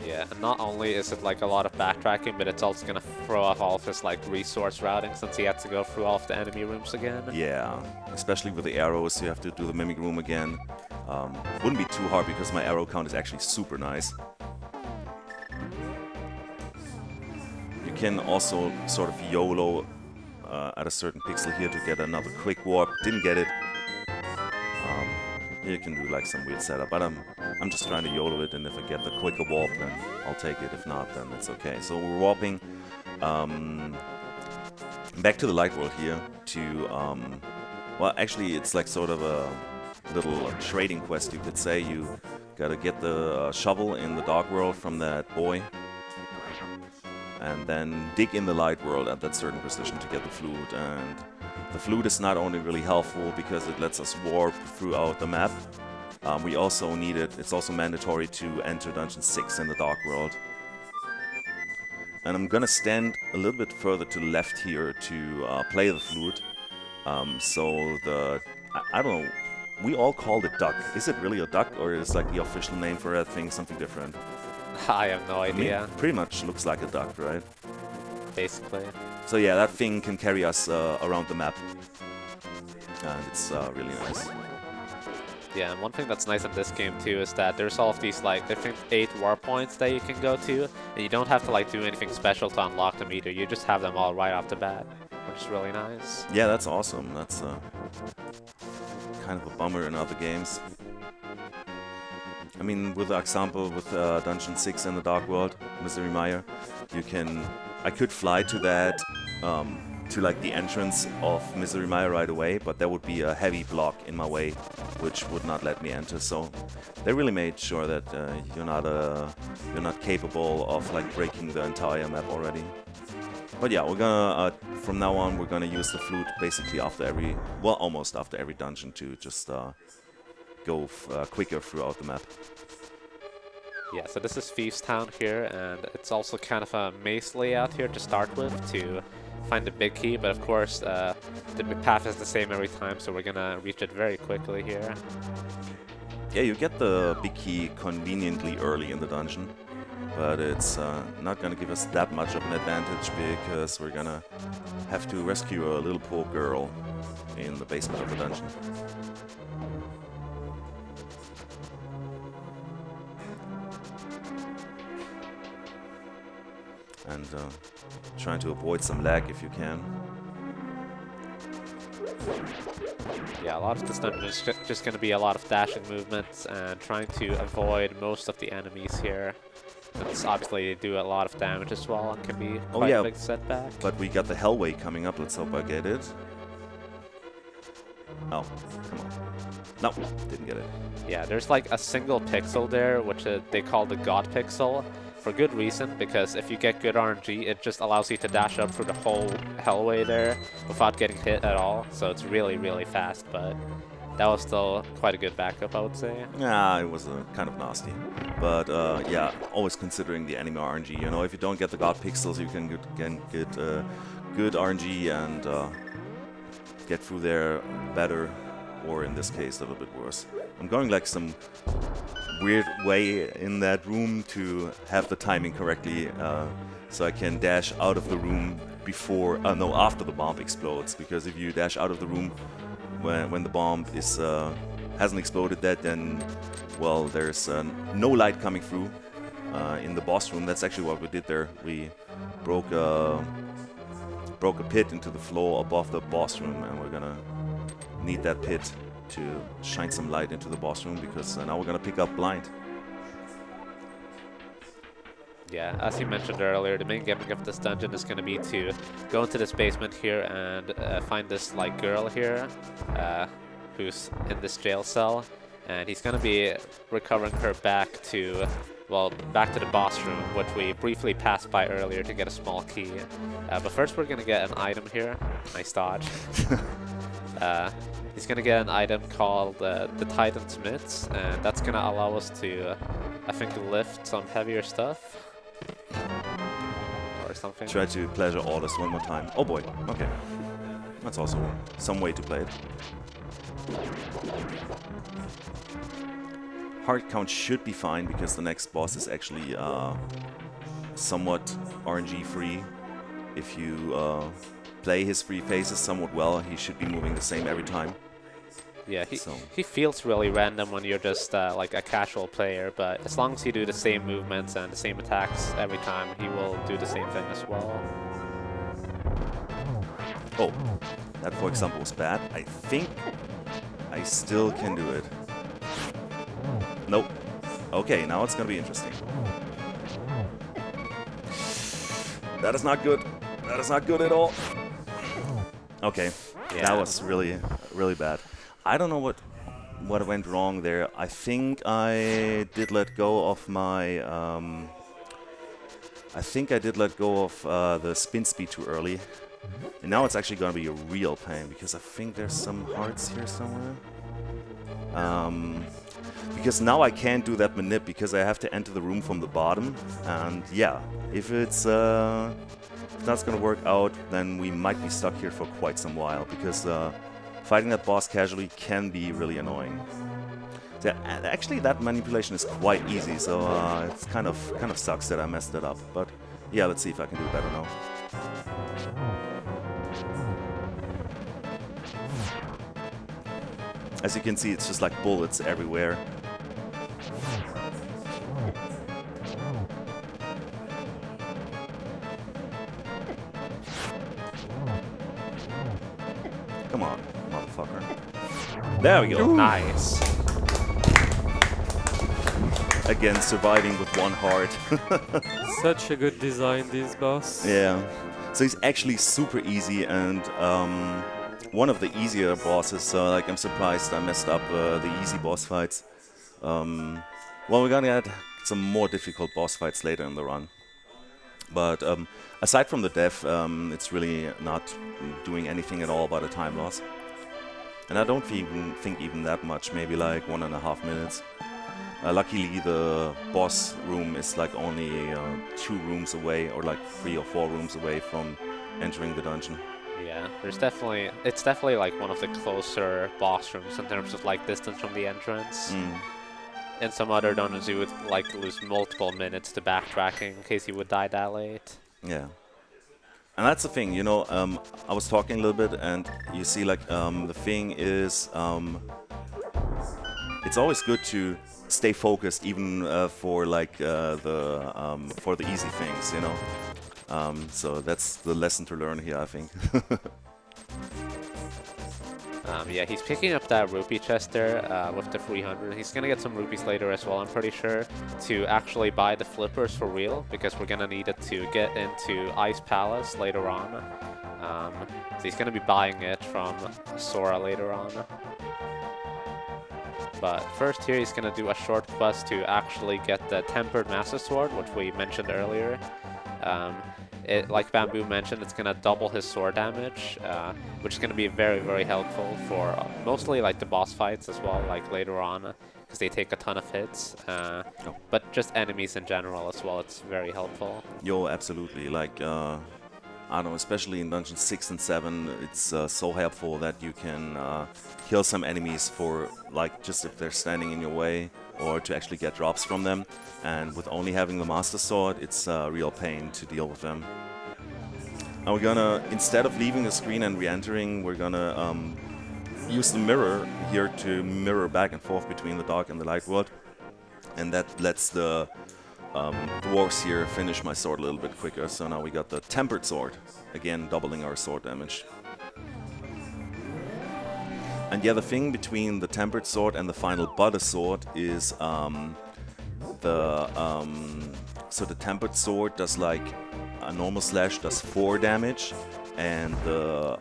Yeah, and not only is it like a lot of backtracking, but it's also gonna throw off all of his like resource routing, since he had to go through all of the enemy rooms again. Yeah, especially with the arrows, you have to do the mimic room again. Wouldn't be too hard because my arrow count is actually super nice. You can also sort of YOLO at a certain pixel here to get another quick warp. Didn't get it. You can do like some weird setup, but I'm just trying to YOLO it, and if I get the quicker warp, then I'll take it. If not, then it's okay. So we're warping back to the light world here to well, actually it's like sort of a little trading quest, you could say. You gotta get the shovel in the dark world from that boy, and then dig in the light world at that certain position to get the flute. And the flute is not only really helpful because it lets us warp throughout the map, we also need it. It's also mandatory to enter Dungeon 6 in the dark world. And I'm gonna stand a little bit further to the left here to play the flute. So I don't know, we all called it duck. Is it really a duck, or is like the official name for that thing something different? I have no I mean, idea, pretty much looks like a duck, right? basically. So yeah, that thing can carry us around the map, and it's really nice. Yeah, and one thing that's nice in this game too is that there's all of these like different 8 warp points that you can go to, and you don't have to like do anything special to unlock them either. You just have them all right off the bat, which is really nice. Yeah, that's awesome. That's kind of a bummer in other games. I mean, with the example with Dungeon 6 in the Dark World, Misery Mire, I could fly to that, to like the entrance of Misery Mire right away, but there would be a heavy block in my way, which would not let me enter. So they really made sure that you're not capable of like breaking the entire map already. But yeah, we're gonna from now on we're gonna use the flute basically after almost after every dungeon to just go quicker throughout the map. Yeah, so this is Thieves Town here, and it's also kind of a maze layout here to start with to find the big key, but of course the path is the same every time, so we're gonna reach it very quickly here. Yeah, you get the big key conveniently early in the dungeon, but it's not gonna give us that much of an advantage because we're gonna have to rescue a little poor girl in the basement of the dungeon. And trying to avoid some lag if you can. Yeah, a lot of this dungeon is just going to be a lot of dashing movements and trying to avoid most of the enemies here. Since obviously they do a lot of damage as well and can be quite a big setback. But we got the Hellway coming up, let's hope I get it. Oh, come on. No, didn't get it. Yeah, there's like a single pixel there, which they call the God Pixel. For good reason, because if you get good RNG, it just allows you to dash up through the whole Hellway there without getting hit at all. So it's really, really fast, but that was still quite a good backup, I would say. Yeah, it was kind of nasty. But yeah, always considering the enemy RNG. You know, if you don't get the God Pixels, you can get good RNG and get through there better, or in this case, a little bit worse. I'm going like some weird way in that room to have the timing correctly, so I can dash out of the room before, no, after the bomb explodes. Because if you dash out of the room when the bomb is hasn't exploded yet, then well, there's no light coming through in the boss room. That's actually what we did there. We broke a pit into the floor above the boss room, and we're gonna need that pit to shine some light into the boss room, because now we're gonna pick up blind. Yeah, as you mentioned earlier, the main gimmick of this dungeon is going to be to go into this basement here and find this like girl here who's in this jail cell, and he's going to be recovering her back to, well, back to the boss room, which we briefly passed by earlier to get a small key. But first we're going to get an item here. Nice dodge. He's going to get an item called the Titan's Mitts, and that's going to allow us to, I think, lift some heavier stuff. Or something. Try to pleasure aullos one more time. Oh boy, okay. That's also some way to play it. Heart count should be fine, because the next boss is actually somewhat RNG free. If you play his free phases somewhat well, he should be moving the same every time. Yeah, he feels really random when you're just like a casual player, but as long as you do the same movements and the same attacks every time, he will do the same thing as well. Oh, that for example was bad. I think I still can do it. Nope. Okay, now it's gonna be interesting. That is not good. That is not good at all. Okay, yeah. That was really, really bad. I don't know what went wrong there. I think I did let go of my. I think I did let go of the spin speed too early, and now it's actually going to be a real pain, because I think there's some hearts here somewhere. Because now I can't do that manip, because I have to enter the room from the bottom, and yeah, if it's if that's going to work out, then we might be stuck here for quite some while, because fighting that boss casually can be really annoying. So, actually, that manipulation is quite easy, so it's kind of sucks that I messed it up. But yeah, let's see if I can do it better now. As you can see, it's just like bullets everywhere. Come on, motherfucker. There we go. Ooh. Nice. Again, surviving with one heart. Such a good design, this boss. Yeah. So he's actually super easy, and one of the easier bosses. Like, I'm surprised I messed up the easy boss fights. Well, we're gonna get some more difficult boss fights later in the run. But aside from the death, it's really not doing anything at all about the time loss. And I don't think even that much, maybe like 1.5 minutes. Luckily, the boss room is like only 2 rooms away, or like 3 or 4 rooms away from entering the dungeon. Yeah, it's definitely like one of the closer boss rooms in terms of like distance from the entrance. In some other dungeons, you would like lose multiple minutes to backtracking in case you would die that late. Yeah. And that's the thing, you know, I was talking a little bit, and you see, like, the thing is, it's always good to stay focused, even for like for the easy things, you know. So that's the lesson to learn here, I think. Yeah, he's picking up that rupee chest there with the 300. He's gonna get some rupees later as well, I'm pretty sure, to actually buy the flippers for real, because we're gonna need it to get into Ice Palace later on. So he's gonna be buying it from Sora later on. But first here, he's gonna do a short quest to actually get the Tempered Master Sword, which we mentioned earlier. Like Bamboo mentioned, it's gonna double his sword damage, which is gonna be very, very helpful for mostly like the boss fights as well, like later on, because they take a ton of hits. But just enemies in general as well, it's very helpful. Yo, absolutely. Like, I don't know, especially in Dungeons 6 and 7, it's so helpful that you can kill some enemies for, like, just if they're standing in your way, or to actually get drops from them. And with only having the Master Sword, it's a real pain to deal with them. Now we're gonna, instead of leaving the screen and re-entering, we're gonna use the mirror here to mirror back and forth between the dark and the light world. And that lets the dwarves here finish my sword a little bit quicker. So now we got the Tempered Sword, again doubling our sword damage. And the other thing between the Tempered Sword and the final Butter Sword is so the Tempered Sword does like a normal slash does 4 damage, and the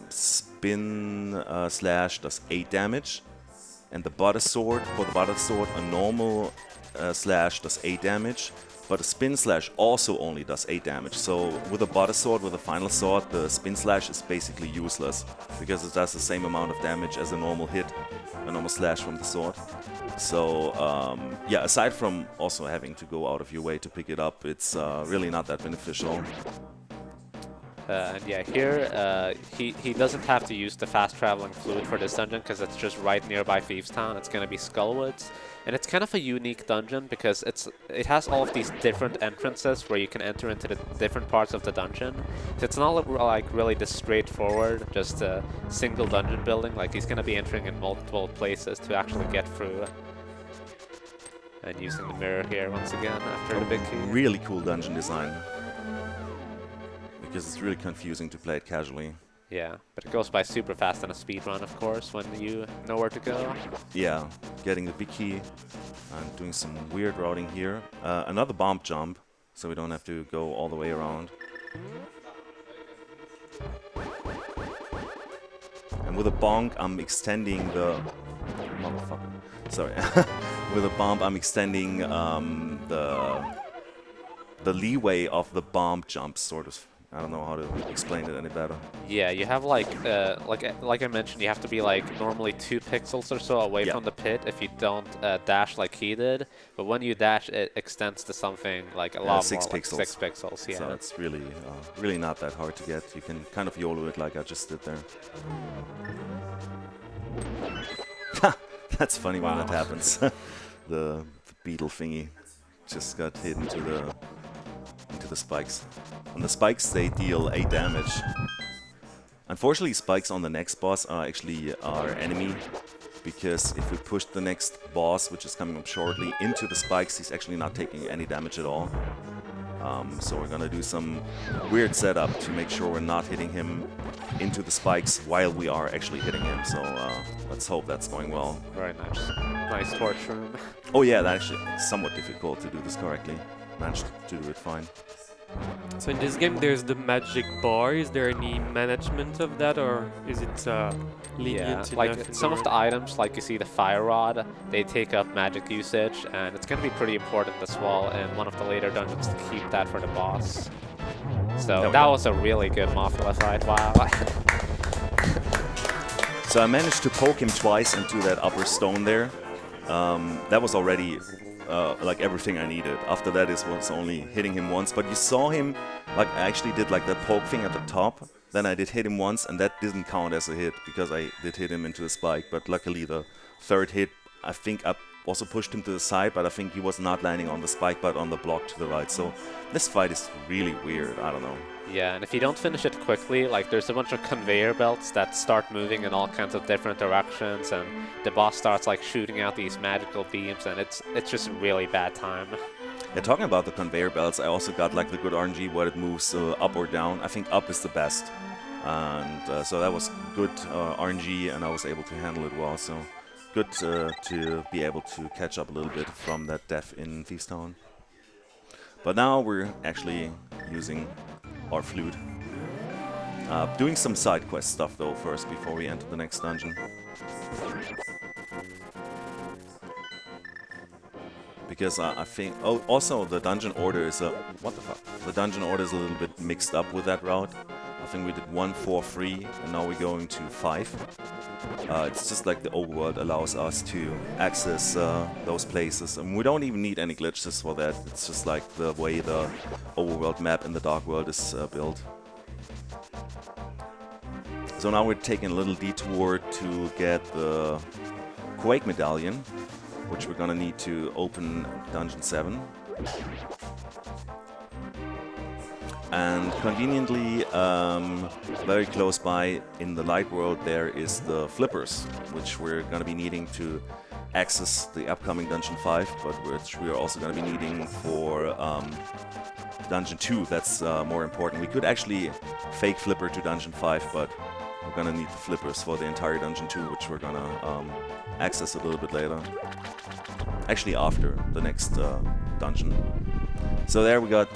spin slash does 8 damage. And the Butter Sword, for the Butter Sword, a normal slash does 8 damage, but a spin slash also only does 8 damage. So with a Butter Sword, with a final sword, the spin slash is basically useless, because it does the same amount of damage as a normal hit, a normal slash from the sword. So yeah, aside from also having to go out of your way to pick it up, it's really not that beneficial. And yeah, here he doesn't have to use the fast traveling fluid for this dungeon, because it's just right nearby Thieves Town. It's gonna be Skullwoods, and it's kind of a unique dungeon because it has all of these different entrances where you can enter into the different parts of the dungeon. So it's not like really this straightforward, just a single dungeon building. Like, he's gonna be entering in multiple places to actually get through. And using the mirror here once again after the big key. Really cool dungeon design, because it's really confusing to play it casually. Yeah, but it goes by super fast in a speedrun, of course, when you know where to go. Yeah, getting the big key and doing some weird routing here. Another bomb jump, so we don't have to go all the way around. And with a bonk, I'm extending the... Motherfucker. Sorry. With a bomb, I'm extending the leeway of the bomb jump, sort of. I don't know how to explain it any better. Yeah, you have like I mentioned, you have to be like normally 2 pixels or so away from the pit if you don't dash like he did. But when you dash, it extends to something like a lot 6 more, pixels. like 6 pixels. Yeah. So it's really, really not that hard to get. You can kind of YOLO it like I just did there. That's funny when that happens. the beetle thingy just got hit into the spikes. On the spikes, they deal 8 damage. Unfortunately, spikes on the next boss are actually our enemy, because if we push the next boss, which is coming up shortly, into the spikes, he's actually not taking any damage at all. So we're gonna do some weird setup to make sure we're not hitting him into the spikes while we are actually hitting him. So let's hope that's going well. Very nice. Nice torch room. Oh yeah, that actually is somewhat difficult to do this correctly. Managed to do it fine. So in this game there's the magic bar. Is there any management of that, or is it lenient like enough in some the of the items, like you see the fire rod, they take up magic usage, and it's going to be pretty important as well in one of the later dungeons to keep that for the boss. So that was a really good Mothula fight. Wow. So I managed to poke him twice into that upper stone there. That was already like everything I needed. After that, it was only hitting him once. But you saw him, like I actually did like that poke thing at the top. Then I did hit him once, and that didn't count as a hit because I did hit him into the spike. But luckily, the third hit, I think I also pushed him to the side, but I think he was not landing on the spike, but on the block to the right. So this fight is really weird. I don't know. Yeah, and if you don't finish it quickly, like there's a bunch of conveyor belts that start moving in all kinds of different directions, and the boss starts like shooting out these magical beams, and it's just a really bad time. Yeah, talking about the conveyor belts, I also got like the good RNG where it moves up or down. I think up is the best, and so that was good RNG, and I was able to handle it well. So good to be able to catch up a little bit from that death in Thieves Town. But now we're actually using our flute. Doing some side quest stuff though first before we enter the next dungeon. Because I think... Oh, also the dungeon order is a... What the fuck? The dungeon order is a little bit mixed up with that route. I think we did 1, 4, 3, and now we're going to 5. It's just like the overworld allows us to access those places. And we don't even need any glitches for that. It's just like the way the overworld map in the Dark World is built. So now we're taking a little detour to get the Quake Medallion, which we're gonna need to open Dungeon 7. And conveniently, very close by in the light world, there is the flippers, which we're gonna be needing to access the upcoming Dungeon 5, but which we are also gonna be needing for Dungeon 2. That's more important. We could actually fake flipper to Dungeon 5, but we're gonna need the flippers for the entire Dungeon 2, which we're gonna access a little bit later. Actually, after the next dungeon. So there we got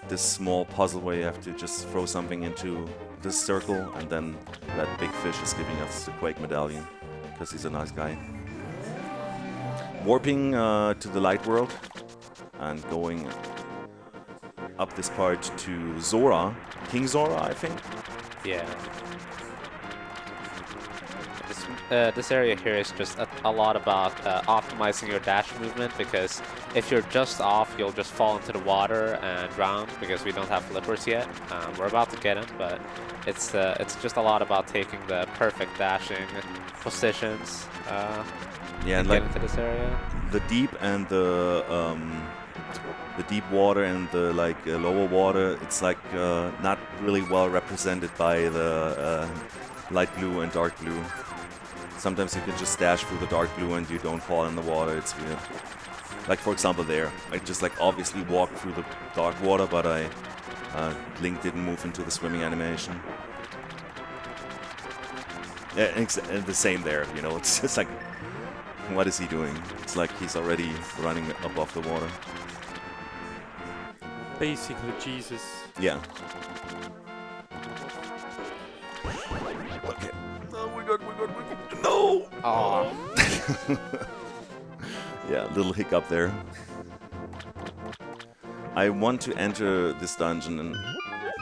this small puzzle where you have to just throw something into this circle, and then that big fish is giving us the Quake Medallion, because he's a nice guy. Warping to the light world, and going up this part to Zora. King Zora, I think? Yeah. This area here is just a lot about optimizing your dash movement, because if you're just off, you'll just fall into the water and drown, because we don't have flippers yet. We're about to get them, but it's just a lot about taking the perfect dashing positions yeah, and get like into this area. the deep and the deep water and the like lower water, it's like not really well represented by the light blue and dark blue. Sometimes you can just dash through the dark blue and you don't fall in the water. It's weird. Like for example there, I just like obviously walked through the dark water, but Link didn't move into the swimming animation. Yeah, and the same there, you know, it's just like, what is he doing? It's like he's already running above the water. Basically Jesus. Yeah. Okay. No, we're good. No! Aw. Yeah, little hiccup there. I want to enter this dungeon and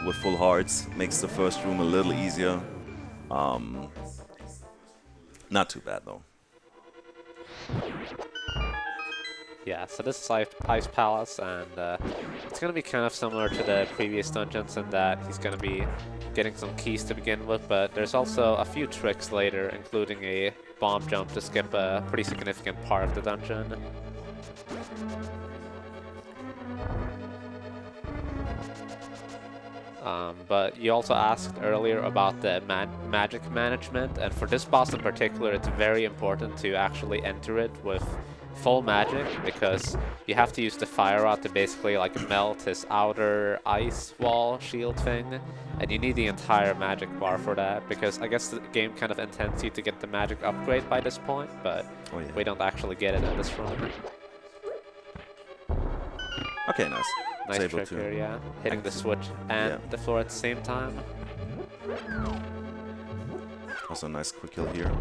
with full hearts. Makes the first room a little easier. Not too bad though. Yeah, so this is Ice Palace, and it's going to be kind of similar to the previous dungeons in that he's going to be getting some keys to begin with, but there's also a few tricks later, including a bomb jump to skip a pretty significant part of the dungeon. But you also asked earlier about the magic management, and for this boss in particular, it's very important to actually enter it with full magic, because you have to use the fire rod to basically like melt his outer ice wall shield thing, and you need the entire magic bar for that, because I guess the game kind of intends you to get the magic upgrade by this point, but we don't actually get it in this run. Okay, nice. Nice trick here, yeah. Hitting the switch and the floor at the same time. Also a nice quick kill here.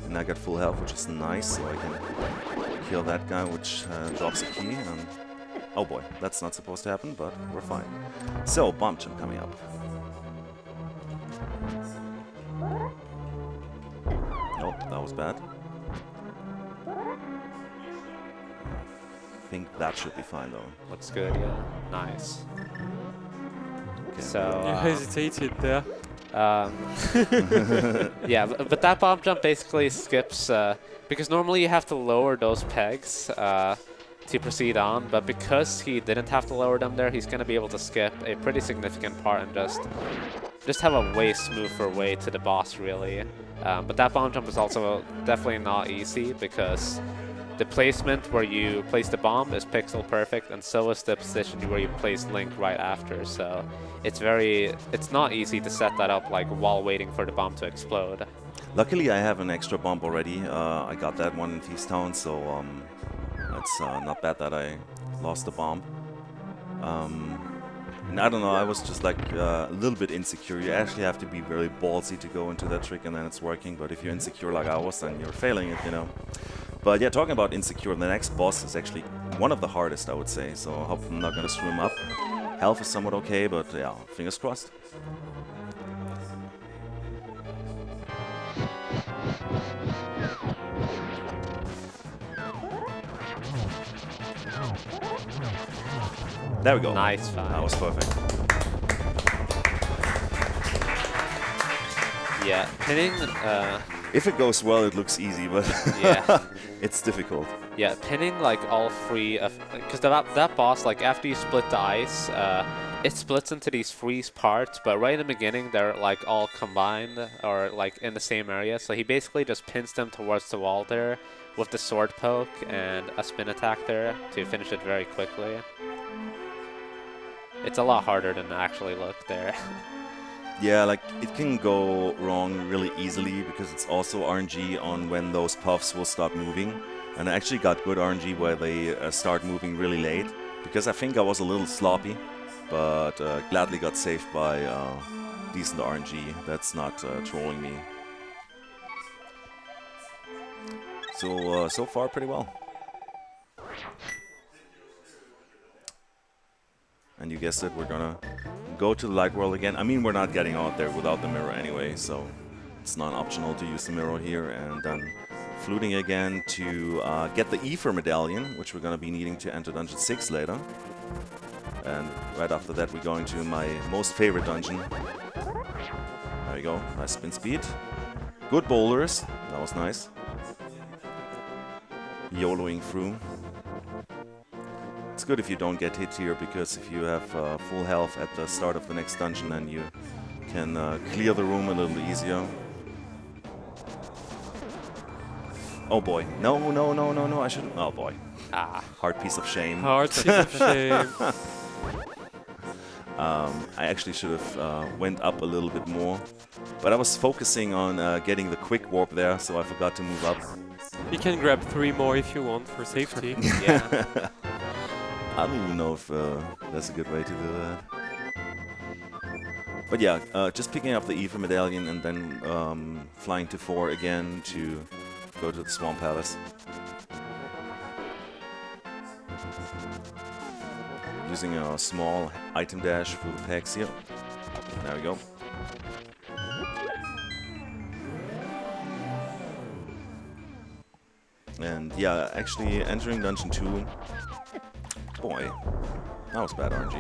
And I got full health, which is nice, so I can kill that guy, which drops a key. And oh boy, that's not supposed to happen, but we're fine. So, bomb jump coming up. that was bad. I think that should be fine though. Looks good, yeah. Nice. Okay. So, You hesitated there. yeah, but that bomb jump basically skips, because normally you have to lower those pegs to proceed on, but because he didn't have to lower them there, he's going to be able to skip a pretty significant part and just have a way smoother way to the boss, really. But that bomb jump is also definitely not easy, because the placement where you place the bomb is pixel perfect, and so is the position where you place Link right after. So it's not easy to set that up like while waiting for the bomb to explode. Luckily, I have an extra bomb already. I got that one in Thief's Town, so it's not bad that I lost the bomb. And I don't know, I was just like a little bit insecure. You actually have to be very ballsy to go into that trick and then it's working. But if you're insecure like I was, then you're failing it, you know. But yeah, talking about insecure, the next boss is actually one of the hardest, I would say. So I hope I'm not going to screw him up. Health is somewhat okay, but yeah, fingers crossed. There we go. Nice fight. That was perfect. Yeah, pinning. If it goes well, it looks easy, but Yeah. it's difficult. Yeah, pinning like all three of, because that boss, like after you split the ice, it splits into these freeze parts, but right in the beginning they're like all combined or like in the same area. So he basically just pins them towards the wall there with the sword poke and a spin attack there to finish it very quickly. It's a lot harder than it actually looked there. Yeah, like it can go wrong really easily because it's also RNG on when those puffs will start moving. And I actually got good RNG where they start moving really late because I think I was a little sloppy, but gladly got saved by decent RNG. That's not trolling me. So, so far pretty well. And you guessed it, we're gonna go to the light world again. I mean, we're not getting out there without the mirror anyway, so it's non-optional to use the mirror here. And then fluting again to get the Ether medallion, which we're gonna be needing to enter Dungeon 6 later. And right after that, we're going to my most favorite dungeon. There we go, nice spin speed. Good boulders, that was nice. YOLOing through. It's good if you don't get hit here, because if you have full health at the start of the next dungeon, then you can clear the room a little easier. Oh boy. No, no, no, no, no, I shouldn't. Oh boy. Ah. Hard piece of shame. Hard piece of shame. I actually should have went up a little bit more, but I was focusing on getting the quick warp there, so I forgot to move up. You can grab 3 more if you want for safety. Yeah. I don't even know if that's a good way to do that. But yeah, just picking up the Ether medallion and then flying to 4 again to go to the Swamp Palace. Using a small item dash for the pegs here. There we go. And yeah, actually entering Dungeon 2... Boy, that was bad RNG.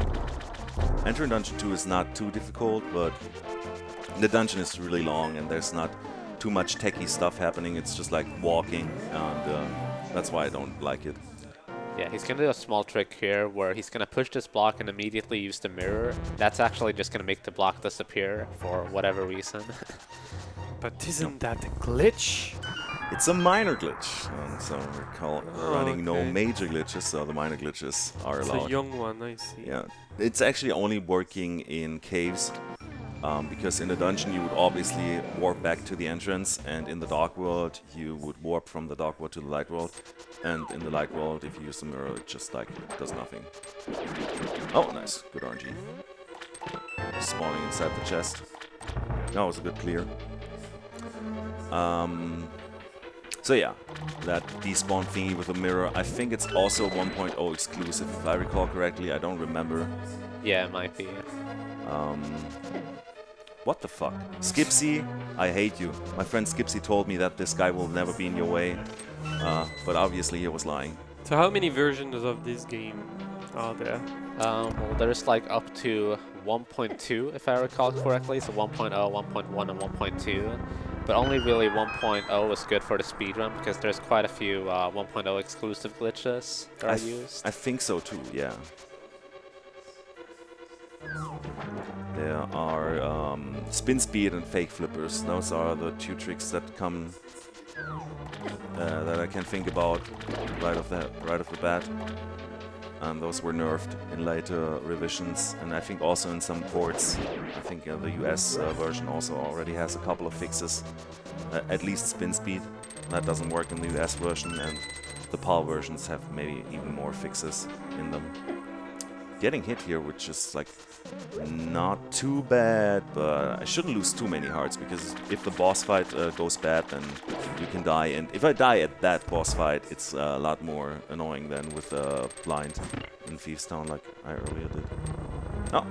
Entering Dungeon 2 is not too difficult, but the dungeon is really long and there's not too much techie stuff happening. It's just like walking, and that's why I don't like it. Yeah, he's gonna do a small trick here where he's gonna push this block and immediately use the mirror. That's actually just gonna make the block disappear for whatever reason. But isn't that a glitch? It's a minor glitch, and so we're running no okay. major glitches, so the minor glitches are It's allowed. a young one, I see. Yeah, it's actually only working in caves, because in the dungeon you would obviously warp back to the entrance, and in the dark world you would warp from the dark world to the light world, and in the light world if you use the mirror it just like does nothing. Oh, nice, good RNG. Spawning inside the chest. That was a good clear. So yeah, that despawn thingy with a mirror, I think it's also 1.0 exclusive if I recall correctly, I don't remember. Yeah, it might be. What the fuck? Skipsy, I hate you. My friend Skipsy told me that this guy will never be in your way. But obviously he was lying. So how many versions of this game are there? Well, there's like up to 1.2, if I recall correctly. So 1.0, 1.1, and 1.2. But only really 1.0 is good for the speedrun because there's quite a few 1.0 exclusive glitches that are used. I think so too, yeah. There are spin speed and fake flippers. Those are the two tricks that come that I can think about right off the bat. And those were nerfed in later revisions, and I think also in some ports. I think the US version also already has a couple of fixes. At least spin speed. That doesn't work in the US version, and the PAL versions have maybe even more fixes in them. Getting hit here, which is like not too bad, but I shouldn't lose too many hearts, because if the boss fight goes bad, then you can die. And if I die at that boss fight, it's a lot more annoying than with blind in Thieves Town, like I earlier did. Oh,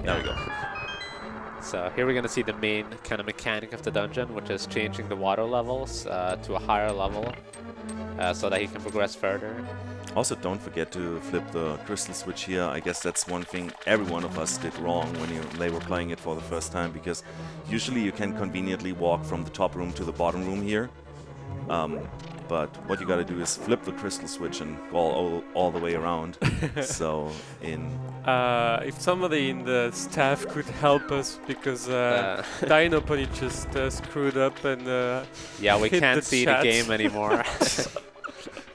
there we go. So here we're going to see the main kind of mechanic of the dungeon, which is changing the water levels to a higher level so that he can progress further. Also, don't forget to flip the crystal switch here. I guess that's one thing every one of us did wrong when they were playing it for the first time, because usually you can conveniently walk from the top room to the bottom room here. But what you gotta do is flip the crystal switch and go all the way around. So if somebody in the staff could help us, because Dinopony just screwed up and yeah, we hit can't see the game anymore.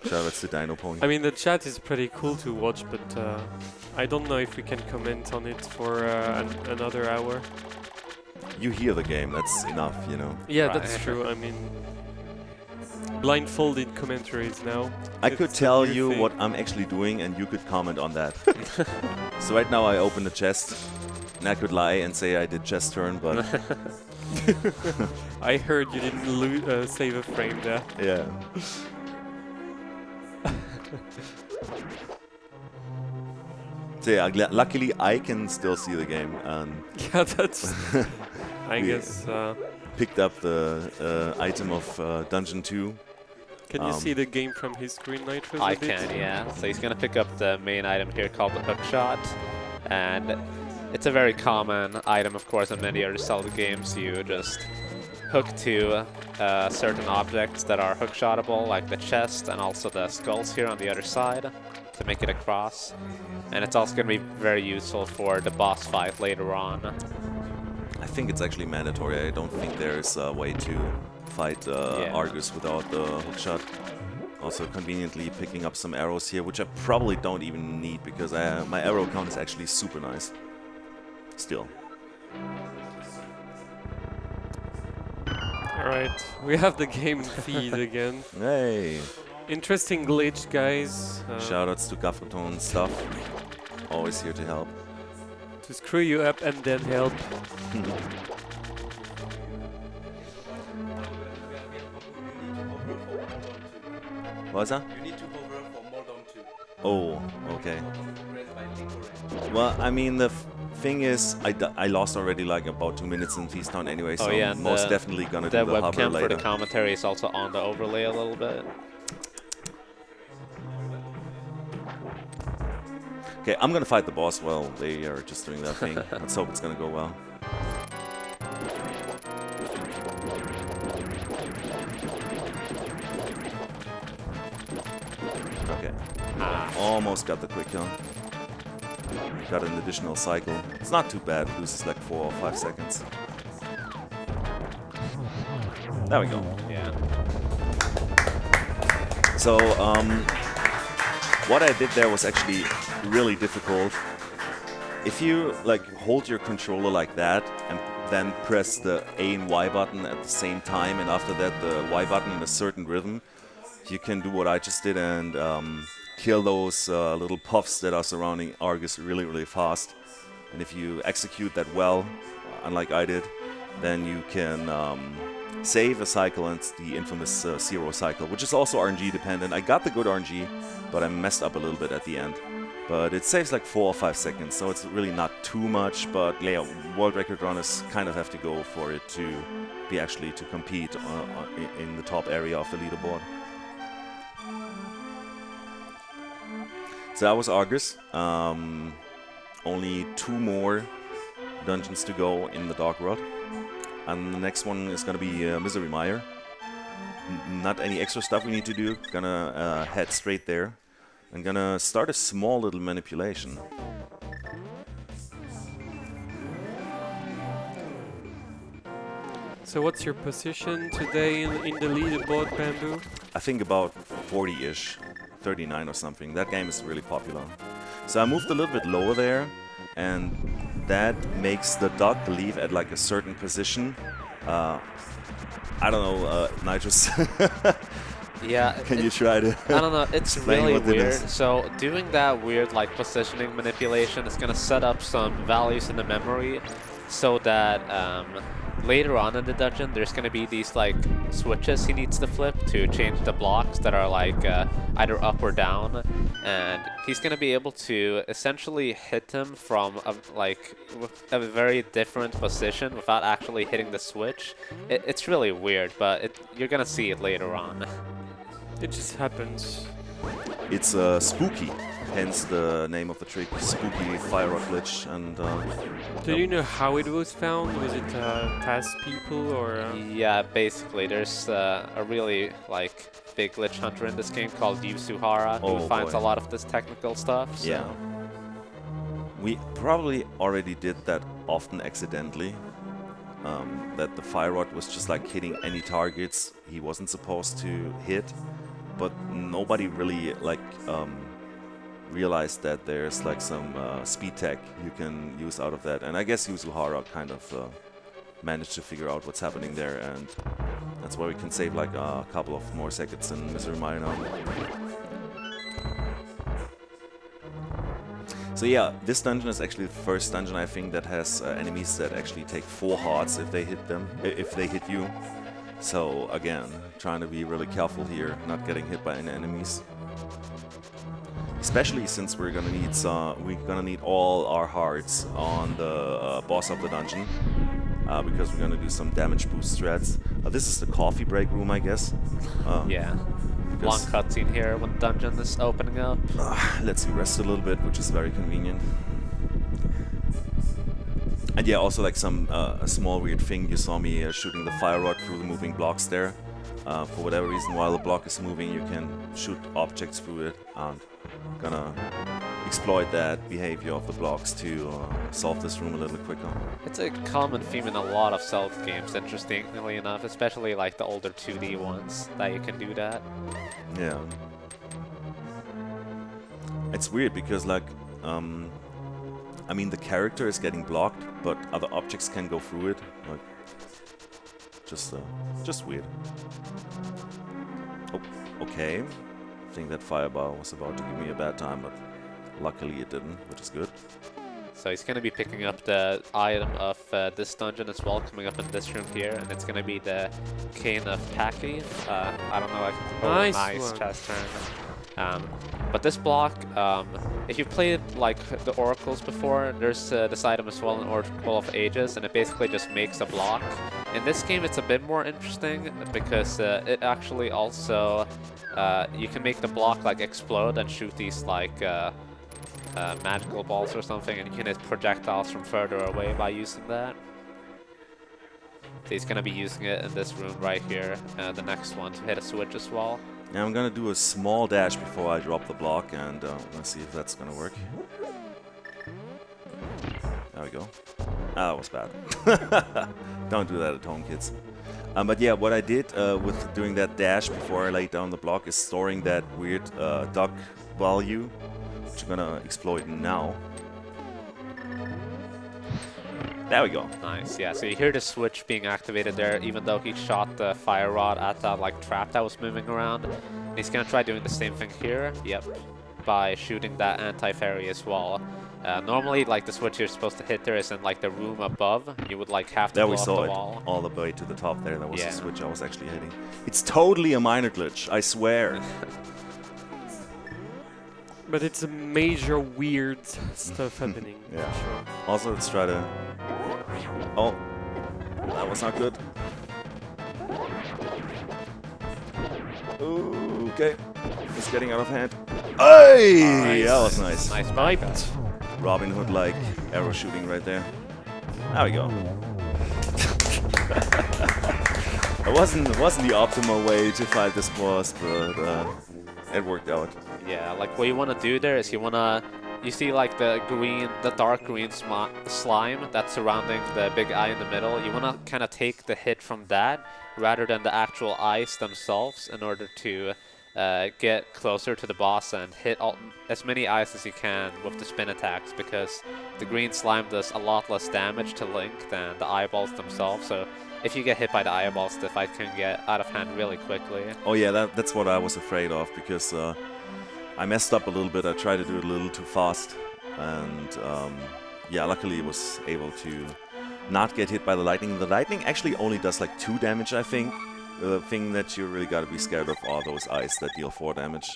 Shoutouts to Dinopony. I mean, the chat is pretty cool to watch, but I don't know if we can comment on it for another hour. You hear the game, that's enough, you know. Yeah, Right. that's true. I mean, blindfolded commentaries now. I could It's a tell new you thing. what I'm actually doing, and you could comment on that. So right now I open the chest, and I could lie and say I did chest turn, but I heard you didn't save a frame there. yeah. So yeah, luckily I can still see the game, and Yeah, that's. I We- guess. picked up the item of Dungeon 2. Can you see the game from his screen, Nitroz? I a bit? can, yeah. So he's going to pick up the main item here called the hook shot. And it's a very common item, of course, in many other Zelda games. You just hook to certain objects that are hook shotable, like the chest and also the skulls here on the other side, to make it across. And it's also going to be very useful for the boss fight later on. I think it's actually mandatory. I don't think there's a way to fight Argus without the hookshot. Also conveniently picking up some arrows here, which I probably don't even need, because my arrow count is actually super nice. Still. Alright, we have the game feed again. Hey! Interesting glitch, guys. Shoutouts to Gaffrethon stuff. Always here to help. To screw you up and then help. What's that? You need to hover for more down 2. Oh, okay. Well, I mean, the thing is, I lost already like about 2 minutes in Thieves Town anyway, so yeah, I'm most definitely gonna The do the hover webcam for later. the commentary is also on the overlay a little bit. Okay, I'm gonna fight the boss while they are just doing that thing. Let's hope it's gonna go well. Okay. Almost got the quick kill. Got an additional cycle. It's not too bad. It loses like 4 or 5 seconds. There we go. Yeah. So, what I did there was actually really difficult. If you like hold your controller like that and then press the A and Y button at the same time, and after that the Y button in a certain rhythm, you can do what I just did and kill those little puffs that are surrounding Argus really, really fast. And if you execute that well, unlike I did, then you can save a cycle, and it's the infamous zero cycle, which is also RNG dependent. I got the good RNG, but I messed up a little bit at the end. But it saves like 4 or 5 seconds, so it's really not too much. But yeah, world record runners kind of have to go for it to be actually to compete in the top area of the leaderboard. So that was Argus. Only 2 more dungeons to go in the Dark World. And the next one is going to be Misery Mire. Not any extra stuff we need to do. Gonna head straight there. I'm gonna start a small little manipulation. So what's your position today in the leaderboard, Bamboo? I think about 40-ish, 39 or something. That game is really popular. So I moved a little bit lower there, and that makes the duck leave at like a certain position. I don't know, Nitroz. Yeah. Can you try to? I don't know. It's explain really what it weird. is? So doing that weird like positioning manipulation is gonna set up some values in the memory, so that later on in the dungeon there's gonna be these like switches he needs to flip to change the blocks that are like either up or down, and he's gonna be able to essentially hit them from a very different position without actually hitting the switch. It's really weird, but you're gonna see it later on. It just happens. It's spooky, hence the name of the trick, spooky fire rock glitch. And Do you know how it was found? Was it past people or? Yeah, basically, there's a really like big glitch hunter in this game called Yusuhara who Oh, finds boy. a lot of this technical stuff. So. yeah, we probably already did that often accidentally. That the fire rod was just like hitting any targets he wasn't supposed to hit, but nobody really like realized that there's like some speed tech you can use out of that. And I guess Yusuhara kind of managed to figure out what's happening there, and that's why we can save like a couple of more seconds in Misery Mire now. So yeah, this dungeon is actually the first dungeon I think that has enemies that actually take 4 hearts if they hit them, if they hit you. So again, trying to be really careful here, not getting hit by any enemies. Especially since we're gonna need all our hearts on the boss of the dungeon, because we're gonna do some damage boost strats. This is the coffee break room, I guess. Yeah. Long cutscene here when the dungeon is opening up. Lets you rest a little bit, which is very convenient. And yeah, also like a small weird thing. You saw me shooting the fire rod through the moving blocks there. For whatever reason, while the block is moving, you can shoot objects through it. And gonna exploit that behavior of the blocks to solve this room a little quicker. It's a common theme in a lot of Zelda games, interestingly enough, especially like the older 2D ones, that you can do that. Yeah. It's weird because like, I mean the character is getting blocked, but other objects can go through it. Like, just weird. Oh, okay. I think that fireball was about to give me a bad time, but luckily it didn't, which is good. So he's going to be picking up the item of this dungeon as well, coming up in this room here, and it's going to be the Cane of Paki. I don't know. Nice chest turn. But this block, if you've played like the oracles before, there's this item as well in Oracle of Ages, and it basically just makes a block. In this game, it's a bit more interesting because it actually also you can make the block like explode and shoot these like magical balls or something, and you can hit projectiles from further away by using that. So he's gonna be using it in this room right here, the next one, to hit a switch as well. Now I'm gonna do a small dash before I drop the block, and let's see if that's gonna work. There we go. Ah, that was bad. Don't do that at home, kids. But yeah, what I did with doing that dash before I laid down the block is storing that weird duck value, which I'm gonna exploit now. There we go. Nice, yeah, so you hear the switch being activated there, even though he shot the fire rod at that like trap that was moving around. And he's gonna try doing the same thing here, yep, by shooting that anti-fairy as well. Normally, like, the switch you're supposed to hit there is in like the room above. You would like have to There blow we up saw the it wall. all the way to the top there. That was Yeah. the switch I was actually hitting. It's totally a minor glitch, I swear. But it's a major weird stuff happening. Yeah. for sure. Also, let's try to... Oh, that was not good. Ooh, okay. It's getting out of hand. Hey! That was nice. Nice Sniped. Robin Hood-like arrow shooting right there. There we go. It wasn't the optimal way to fight this boss, but it worked out. Yeah, like what you want to do there is you see like the dark green slime that's surrounding the big eye in the middle. You want to kind of take the hit from that rather than the actual eyes themselves in order to get closer to the boss and hit as many eyes as you can with the spin attacks, because the green slime does a lot less damage to Link than the eyeballs themselves. So if you get hit by the eyeballs, the fight can get out of hand really quickly. Oh yeah, that's what I was afraid of, because I messed up a little bit. I tried to do it a little too fast, and yeah, luckily I was able to not get hit by the lightning. The lightning actually only does like 2 damage, I think. The thing that you really gotta be scared of are those eyes that deal 4 damage.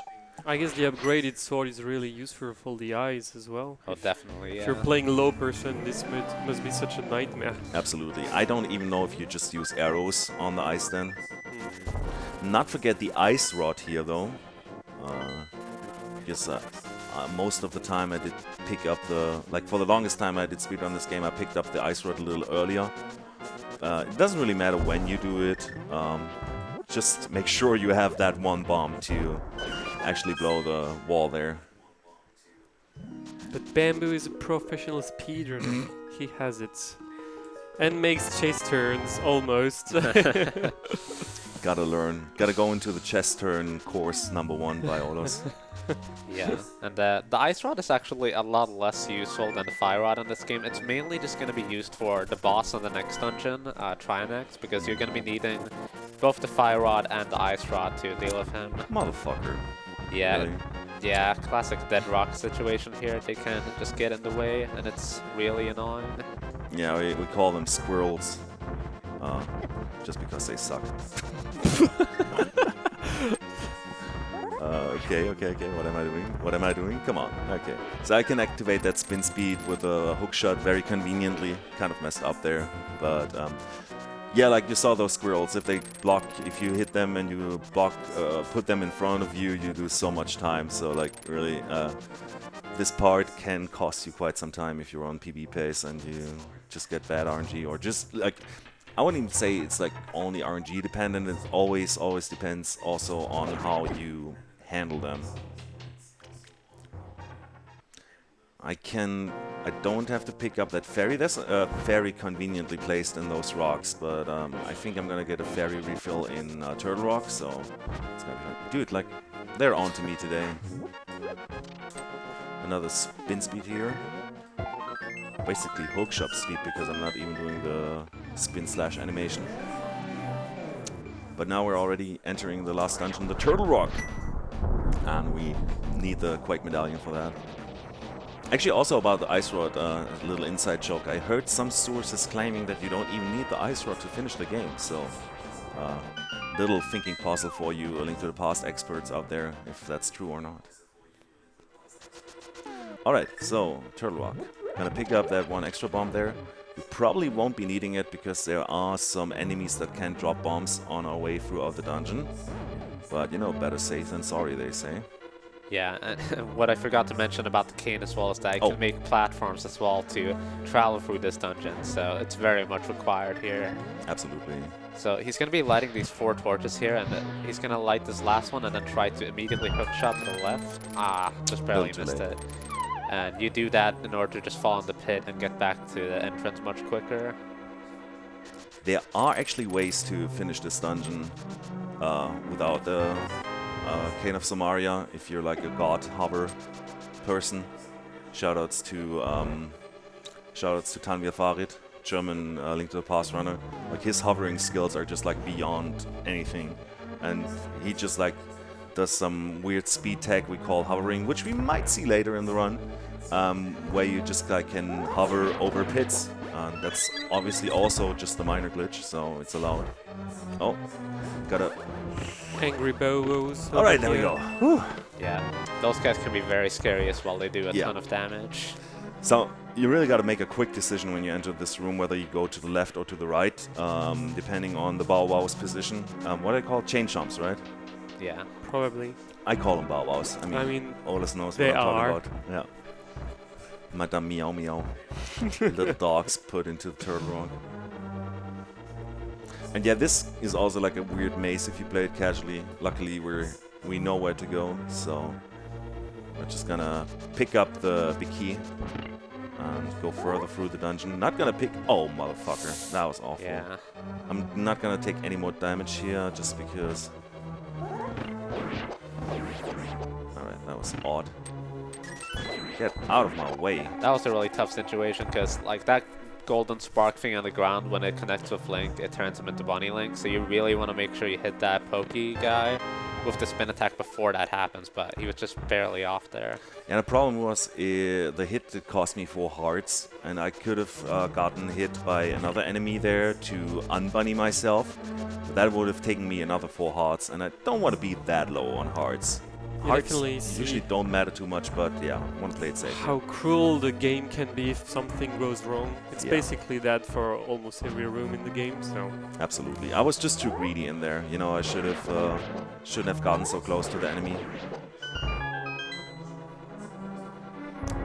I guess the upgraded sword is really useful for the eyes as well. Oh, definitely, yeah. If you're playing low person, this must be such a nightmare. Absolutely. I don't even know if you just use arrows on the ice then. Not forget the ice rod here though. Because most of the time I did pick up for the longest time I did speedrun this game, I picked up the ice rod a little earlier. It doesn't really matter when you do it, just make sure you have that one bomb to actually blow the wall there. But Bamboo is a professional speedrunner. He has it. And makes chase turns, almost. Gotta learn. Gotta go into the chest turn course #1 by aullos. Yeah, and the ice rod is actually a lot less useful than the fire rod in this game. It's mainly just going to be used for the boss in the next dungeon, Trianex, because you're going to be needing both the fire rod and the ice rod to deal with him. Motherfucker. Yeah, Really? yeah, classic dead rock situation here. They can just get in the way, and it's really annoying. Yeah, we call them squirrels, just because they suck. Okay. What am I doing? Come on. Okay. So I can activate that spin speed with a hook shot very conveniently. Kind of messed up there, but yeah, like you saw those squirrels. If they block, if you hit them and you block, put them in front of you, you lose so much time. So like really, this part can cost you quite some time if you're on PB pace and you just get bad RNG, or just like. I wouldn't even say it's like only RNG dependent. It always depends also on how you handle them. I don't have to pick up that fairy. That's very conveniently placed in those rocks, but I think I'm gonna get a fairy refill in Turtle Rock, so it's gonna be fun. Dude, like, they're on to me today. Another spin speed here. Basically hook shot speed, because I'm not even doing the spin / animation. But now we're already entering the last dungeon, the Turtle Rock, and we need the Quake Medallion for that. Actually, also about the ice rod, a little inside joke. I heard some sources claiming that you don't even need the ice rod to finish the game, so little thinking puzzle for you, A Link to the Past experts out there, if that's true or not. Alright, so Turtle Rock. Gonna pick up that 1 extra bomb there. We probably won't be needing it because there are some enemies that can drop bombs on our way throughout the dungeon. But you know, better safe than sorry, they say. Yeah, and what I forgot to mention about the cane as well is that I can make platforms as well to travel through this dungeon, so it's very much required here. Absolutely. So he's going to be lighting these 4 torches here, and he's going to light this last one and then try to immediately hook shot to the left. Ah, just barely missed it. And you do that in order to just fall in the pit and get back to the entrance much quicker. There are actually ways to finish this dungeon without the Cane of Samaria, if you're like a god hover person. Shoutouts to Tanvir Farid, German Link to the Past runner. Like, his hovering skills are just like beyond anything, and he just like does some weird speed tech we call hovering, which we might see later in the run, where you just like can hover over pits. That's obviously also just a minor glitch, so it's allowed. Oh, gotta Angry bows. All right, there we go. Whew. Yeah, those guys can be very scary as well. They do a Yeah. ton of damage. So you really got to make a quick decision when you enter this room, whether you go to the left or to the right, depending on the bow wow's position. What I call chain chomps, right? Yeah. Probably. I call them bow wows. I mean, Aullos knows what they I'm talking are. about. Yeah. Madame Meow Meow. Little dogs put into the turtle rock. And yeah, this is also like a weird maze if you play it casually. Luckily, we know where to go, so we're just gonna pick up the big key and go further through the dungeon. Not gonna pick... Oh, motherfucker. That was awful. Yeah. I'm not gonna take any more damage here, just because... Alright, that was odd. Get out of my way. That was a really tough situation because like that golden spark thing on the ground, when it connects with Link, it turns him into Bunny Link. So you really want to make sure you hit that pokey guy with the spin attack before that happens, but he was just barely off there. And the problem was the hit that cost me 4 hearts, and I could have gotten hit by another enemy there to unbunny myself. But that would have taken me another 4 hearts, and I don't want to be that low on hearts. You Hearts definitely see usually don't matter too much, but yeah, I want to play it safe. how cruel the game can be if something goes wrong. It's Yeah. basically that for almost every room in the game, so... Absolutely. I was just too greedy in there. You know, I shouldn't have gotten so close to the enemy.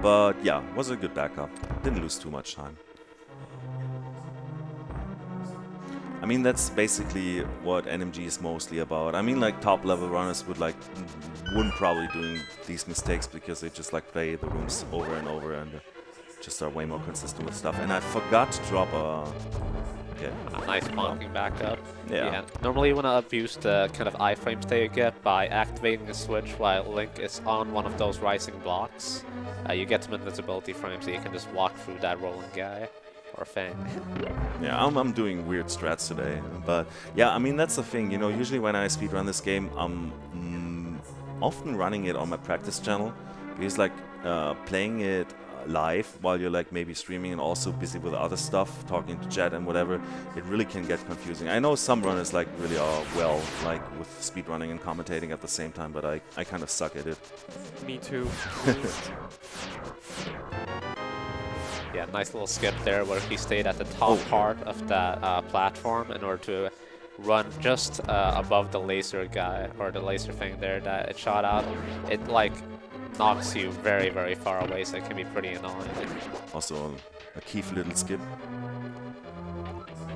But yeah, was a good backup. Didn't lose too much time. I mean, that's basically what NMG is mostly about. I mean, like, top level runners wouldn't probably doing these mistakes because they just like play the rooms over and over and just are way more consistent with stuff. And I forgot to drop a... Okay. A nice bonking backup. Yeah. Normally you want to abuse the kind of iframes that you get by activating a switch while Link is on one of those rising blocks. You get some invisibility frames so you can just walk through that rolling guy. Or Fang. Yeah, I'm doing weird strats today, but yeah, I mean, that's the thing, you know, usually when I speedrun this game, I'm often running it on my practice channel, because like playing it live while you're like maybe streaming and also busy with other stuff, talking to chat and whatever, it really can get confusing. I know some runners like really are well, like with speedrunning and commentating at the same time, but I kind of suck at it. Me too. Yeah, nice little skip there where he stayed at the top part of that platform in order to run just above the laser guy, or the laser thing there that it shot out. It like knocks you very, very far away, so it can be pretty annoying. Also a Keith little skip.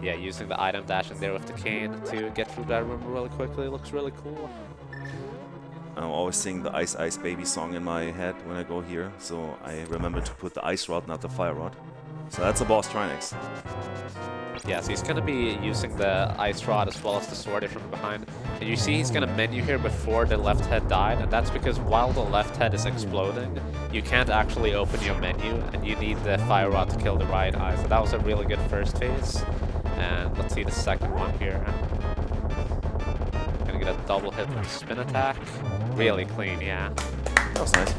Yeah, using the item dashing there with the cane to get through that room really quickly looks really cool. I'm always singing the Ice Ice Baby song in my head when I go here, so I remember to put the ice rod, not the fire rod. So that's a boss Trinex. Yeah, so he's going to be using the ice rod as well as the sword from behind. And you see he's going to menu here before the left head died, and that's because while the left head is exploding, you can't actually open your menu, and you need the fire rod to kill the right eye. So that was a really good first phase. And let's see the second one here. Gonna get a double hit with spin attack. Really clean, yeah. That was nice.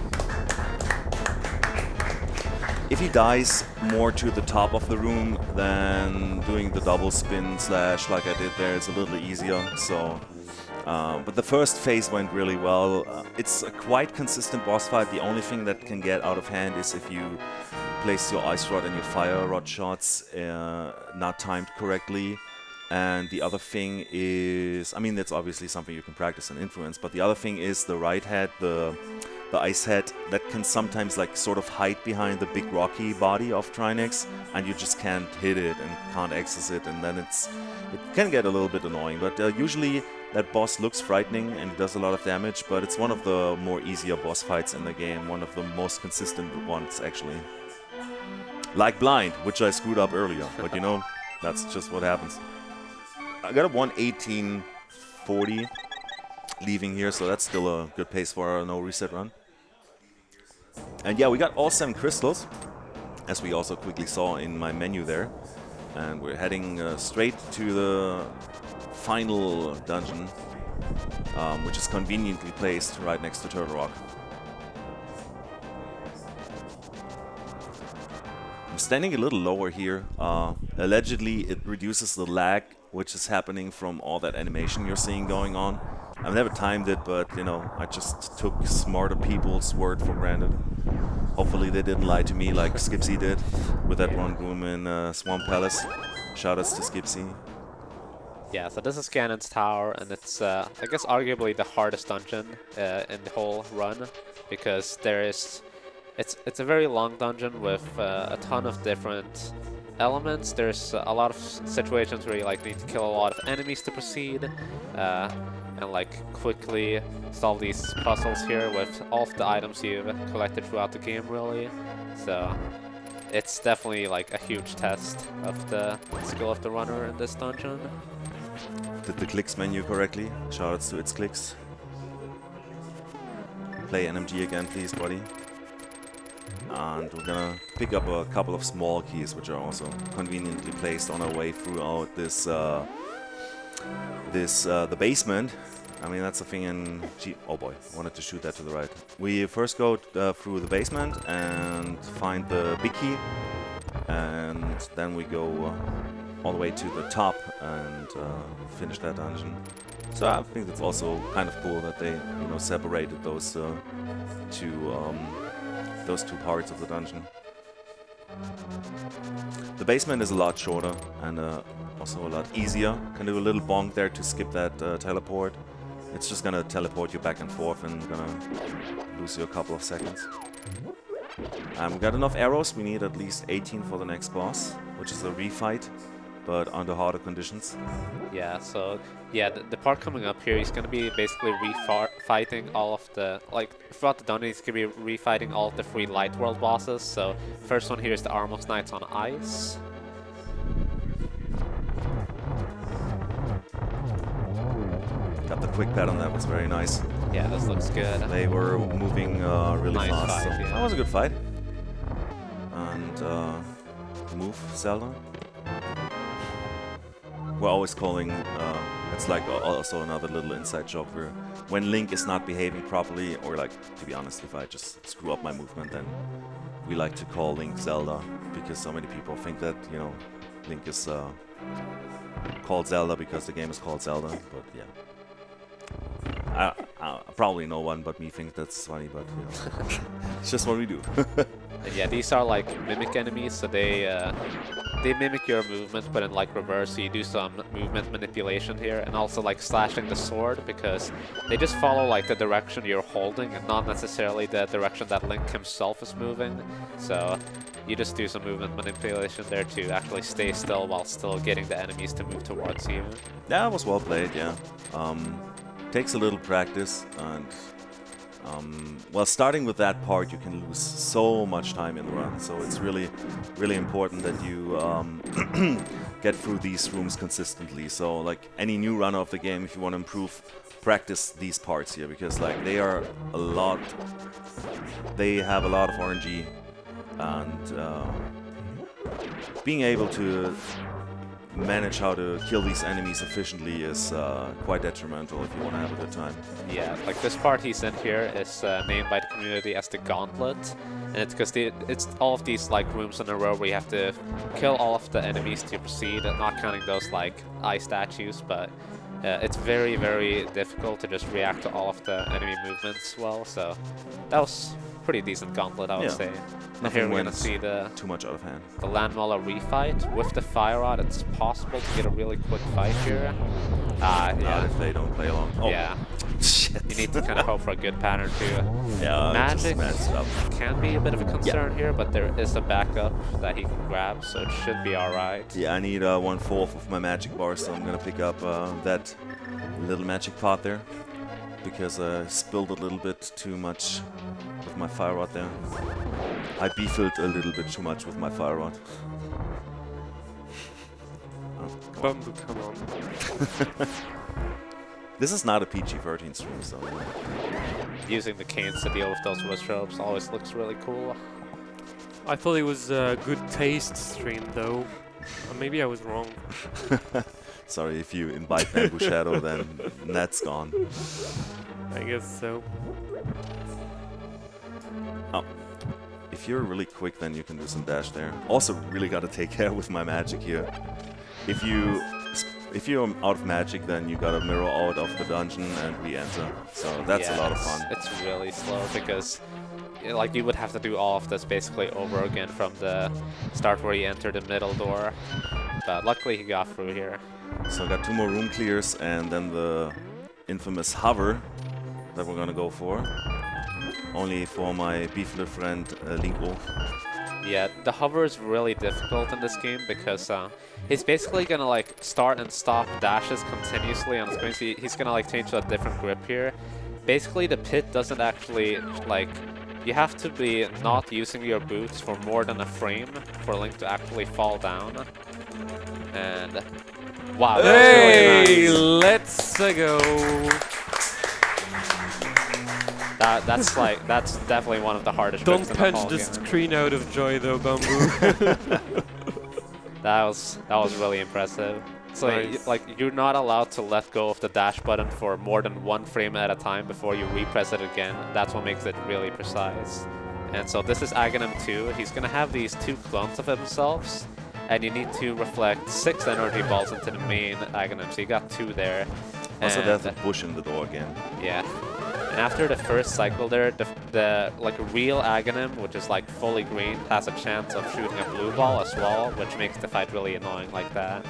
If he dies more to the top of the room, then doing the double spin slash like I did there is a little easier. So, but the first phase went really well. It's a quite consistent boss fight. The only thing that can get out of hand is if you place your ice rod and your fire rod shots not timed correctly. And the other thing is, I mean, that's obviously something you can practice and influence, but the other thing is the right head, the ice head, that can sometimes like sort of hide behind the big rocky body of Trinex, and you just can't hit it and can't access it, and then it can get a little bit annoying. But usually that boss looks frightening and does a lot of damage, but it's one of the more easier boss fights in the game, one of the most consistent ones actually. Like Blind, which I screwed up earlier, but you know, that's just what happens. I got a 1:18:40 leaving here, so that's still a good pace for our no reset run. And yeah, we got all 7 crystals, as we also quickly saw in my menu there. And we're heading straight to the final dungeon, which is conveniently placed right next to Turtle Rock. I'm standing a little lower here. Allegedly, it reduces the lag which is happening from all that animation you're seeing going on. I've never timed it, but you know, I just took smarter people's word for granted. Hopefully they didn't lie to me like Skipsy did with that one room in Swamp Palace. Shoutouts to Skipsy. Yeah, so this is Ganon's Tower, and it's, I guess, arguably the hardest dungeon in the whole run, because it's a very long dungeon with a ton of different elements. There's a lot of situations where you like need to kill a lot of enemies to proceed, and like quickly solve these puzzles here with all of the items you've collected throughout the game, really. So it's definitely like a huge test of the skill of the runner in this dungeon. Did the clicks menu correctly? Shoutouts to its clicks. Play NMG again, please, buddy. And we're gonna pick up a couple of small keys, which are also conveniently placed on our way throughout this, the basement. I mean, that's the thing in G. Oh boy, wanted to shoot that to the right. We first go through the basement and find the big key, and then we go all the way to the top and finish that dungeon. So I think it's also kind of cool that they, you know, separated those two parts of the dungeon. The basement is a lot shorter and also a lot easier. Can do a little bonk there to skip that teleport. It's just gonna teleport you back and forth and gonna lose you a couple of seconds. We got enough arrows. We need at least 18 for the next boss, which is a refight, but under harder conditions. Yeah, so yeah, the part coming up here, he's gonna be basically fighting all of the, like, throughout the dungeon, he's gonna be refighting all of the 3 Light World bosses. So first one here is the Armos Knights on Ice. Got the quick pad on that, was very nice. Yeah, this looks good. They were moving really Nice fast. fight, So yeah. that was a good fight. And move Zelda. We're always calling, it's like also another little inside joke where when Link is not behaving properly, or like, to be honest, if I just screw up my movement, then we like to call Link Zelda, because so many people think that, you know, Link is called Zelda because the game is called Zelda, but yeah. Probably no one but me thinks that's funny, but you know, it's just what we do. And yeah, these are like mimic enemies, so they mimic your movement, but in like reverse. So you do some movement manipulation here, and also like slashing the sword, because they just follow like the direction you're holding, and not necessarily the direction that Link himself is moving. So you just do some movement manipulation there to actually stay still while still getting the enemies to move towards you. Yeah, it was well played, yeah. Takes a little practice, and well, starting with that part, you can lose so much time in the run. So it's really, really important that you get through these rooms consistently. So like any new runner of the game, if you want to improve, practice these parts here, because like they have a lot of RNG, and being able to manage how to kill these enemies efficiently is quite detrimental if you want to have a good time. Yeah, like this part he's in here is named by the community as the Gauntlet, and it's because it's all of these like rooms in a row where you have to kill all of the enemies to proceed, not counting those like eye statues, but it's very, very difficult to just react to all of the enemy movements well, so that was pretty decent Gauntlet, I would say. And here we're gonna see the too much out of hand. The Landmauler refight with the Fire Rod. It's possible to get a really quick fight here. Yeah. If they don't play along. Oh. Yeah. Shit. You need to kind of hope for a good pattern too. Yeah, Magic messed up. can be a bit of a concern here, but there is a backup that he can grab, so it should be alright. Yeah, I need 1/4 of my magic bar, so I'm gonna pick up that little magic pot there, because I spilled a little bit too much with my Fire Rod there. I beefed a little bit too much with my Fire Rod. Bamboo, come on. This is not a PG-13 stream, so... Using the canes to deal with those wizards always looks really cool. I thought it was a good taste stream, though. Or maybe I was wrong. Sorry, if you invite BambooShadow, then that's gone. I guess so. Oh. If you're really quick, then you can do some dash there. Also, really gotta take care with my magic here. If you if you're out of magic, then you gotta mirror out of the dungeon and re-enter. So that's a lot of fun. It's really slow because like you would have to do all of this basically over again from the start where you enter the middle door. But luckily he got through here. So I got 2 more room clears and then the infamous hover that we're gonna go for. Only for my beefy friend Linko. Yeah, the hover is really difficult in this game because he's basically gonna like start and stop dashes continuously on the screen. So he's gonna like change to a different grip here. Basically, the pit doesn't actually like. You have to be not using your boots for more than a frame for Link to actually fall down. And wow, Hey, really nice. let's go. That's definitely one of the hardest. Don't grips in punch the, whole the game. screen out of joy though, Bamboo. That was really impressive. So Nice. like you're not allowed to let go of the dash button for more than 1 frame at a time before you repress it again. That's what makes it really precise. And so this is Aghanim 2. He's gonna have these 2 clones of himself, and you need to reflect 6 energy balls into the main Aghanim. So you got 2 there. Also, And, there's a push in the door again. yeah. And after the first cycle there, the like real Aghanim, which is like fully green, has a chance of shooting a blue ball as well, which makes the fight really annoying like that.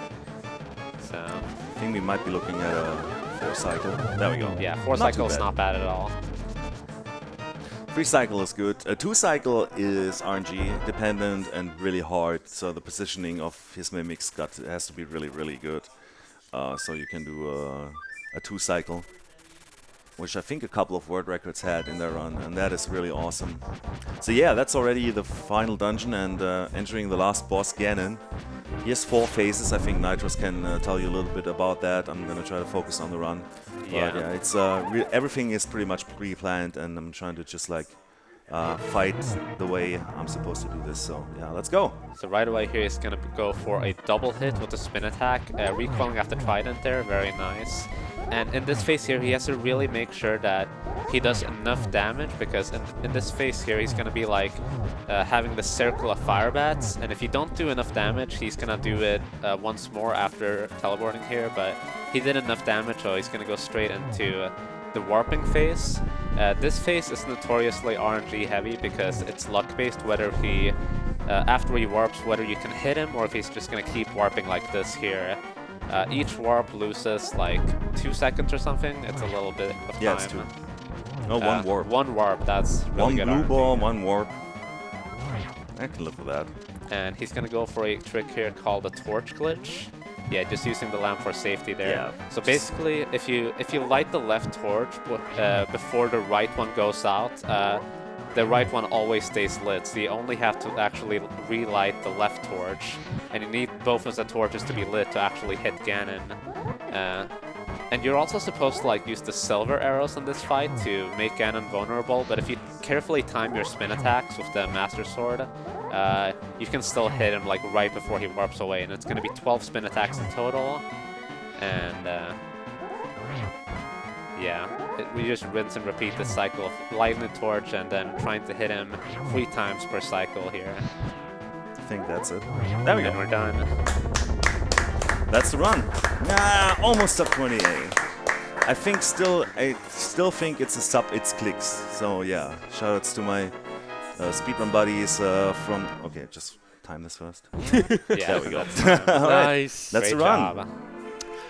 So I think we might be looking at a 4 cycle. There we go. yeah, 4 Not too cycle is bad. not bad at all. 3 cycle is good. 2 cycle is RNG dependent and really hard. So the positioning of his mimics has to be really good. So you can do a 2 cycle, which I think a couple of world records had in their run, and that is really awesome. So yeah, that's already the final dungeon and entering the last boss, Ganon. He has 4 phases. I think Nitroz can tell you a little bit about that. I'm gonna try to focus on the run. Yeah. But yeah, it's everything is pretty much pre-planned, and I'm trying to just like fight the way I'm supposed to do this. So yeah, let's go. So right away here he's gonna go for a double hit with a spin attack, recoiling after Trident there, very nice. And in this phase here he has to really make sure that he does enough damage, because in this phase here he's gonna be like having the circle of fire bats, and if you don't do enough damage he's gonna do it once more after teleporting here, but he did enough damage so he's gonna go straight into the warping phase. This phase is notoriously RNG heavy because it's luck based whether he after he warps, whether you can hit him or if he's just gonna keep warping like this here. Each warp loses like 2 seconds or something. It's a little bit of time. Yeah, it's 2. No, 1 warp. 1 warp, that's really 1 good blue RNG. ball, 1 warp. I can live with that. And he's gonna go for a trick here called the torch glitch. Yeah, just using the lamp for safety there. Yeah, So basically, if you light the left torch before the right one goes out, the right one always stays lit. So you only have to actually relight the left torch, and you need both of the torches to be lit to actually hit Ganon. And you're also supposed to like use the silver arrows in this fight to make Ganon vulnerable, but if you carefully time your spin attacks with the Master Sword, you can still hit him like right before he warps away, and it's going to be 12 spin attacks in total. And yeah, we just rinse and repeat this cycle of lighting the torch and then trying to hit him 3 times per cycle here. I think that's it. There we And go. we're done. That's the run. Almost up 28. I still think it's a sub it's clicks. So yeah, shoutouts to my speedrun buddies from. Okay, just time this first. Yeah, There we go. that's, Nice. That's great the run. job.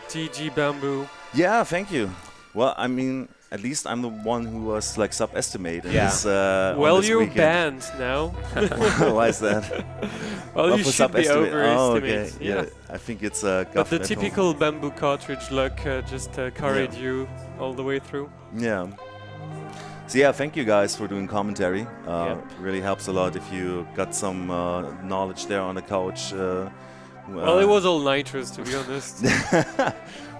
GG Bamboo. Yeah, thank you. Well, I mean, at least I'm the one who was like sub-estimated. Yeah. This, on Well, this you're weekend. banned now. Why is that? Well, you for should be sub-estimate. Oh, okay. overestimated. Yeah, I think it's But the Gaffrethon. typical Bamboo cartridge luck just carried you all the way through. Yeah. So yeah, thank you guys for doing commentary. Yep. Really helps a lot if you got some knowledge there on the couch. Well, it was all Nitroz, to be honest.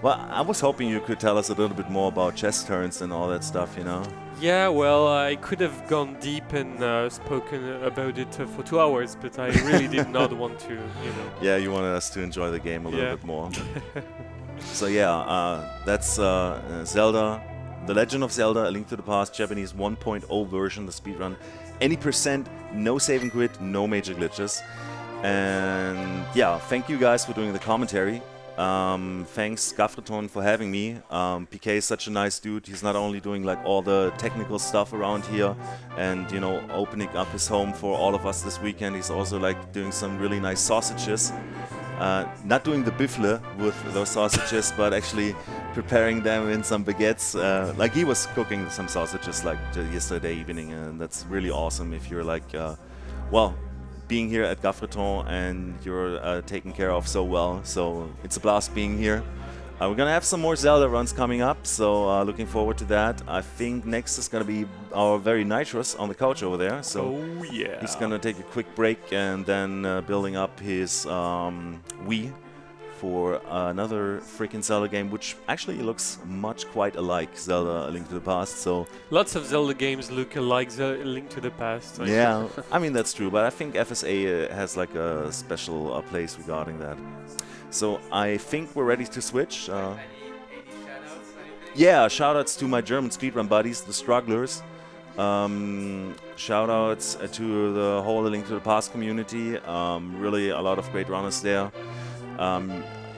Well, I was hoping you could tell us a little bit more about chess turns and all that stuff, you know? Yeah, well, I could have gone deep and spoken about it for 2 hours, but I really did not want to, you know. Yeah, you wanted us to enjoy the game a little Yeah. bit more. So yeah, that's Zelda, The Legend of Zelda, A Link to the Past, Japanese 1.0 version, the speedrun. Any percent, no save and quit, no major glitches. And yeah, thank you guys for doing the commentary. Thanks Gaffrethon for having me. PK is such a nice dude. He's not only doing like all the technical stuff around here and, you know, opening up his home for all of us this weekend. He's also like doing some really nice sausages. Not doing the biffle with those sausages, but actually preparing them in some baguettes. Like he was cooking some sausages like yesterday evening, and that's really awesome if you're like, well, being here at Gaffrethon and you're taken care of so well. So it's a blast being here. We're gonna have some more Zelda runs coming up, so looking forward to that. I think next is gonna be our very Nitroz on the couch over there. So Oh yeah. he's gonna take a quick break and then building up his Wii for another freaking Zelda game, which actually looks much quite alike Zelda: A Link to the Past. So Lots of Zelda games look like A Link to the Past. I yeah, I mean that's true, but I think FSA has like a special place regarding that. So I think we're ready to switch. Yeah, shoutouts to my German speedrun buddies, the Strugglers. Shoutouts to the whole Link to the Past community. Really a lot of great runners there.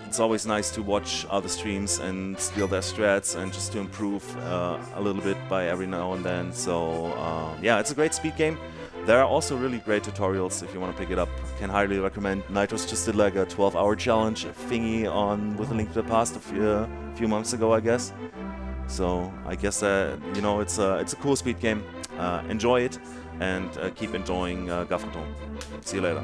It's always nice to watch other streams and steal their strats and just to improve a little bit by every now and then. So yeah, it's a great speed game. There are also really great tutorials if you want to pick it up. Can highly recommend. Nitroz just did like a 12-hour challenge thingy on with A Link to the Past a few months ago, I guess. So I guess you know, it's a cool speed game. Enjoy it and keep enjoying Gaffrethon. See you later.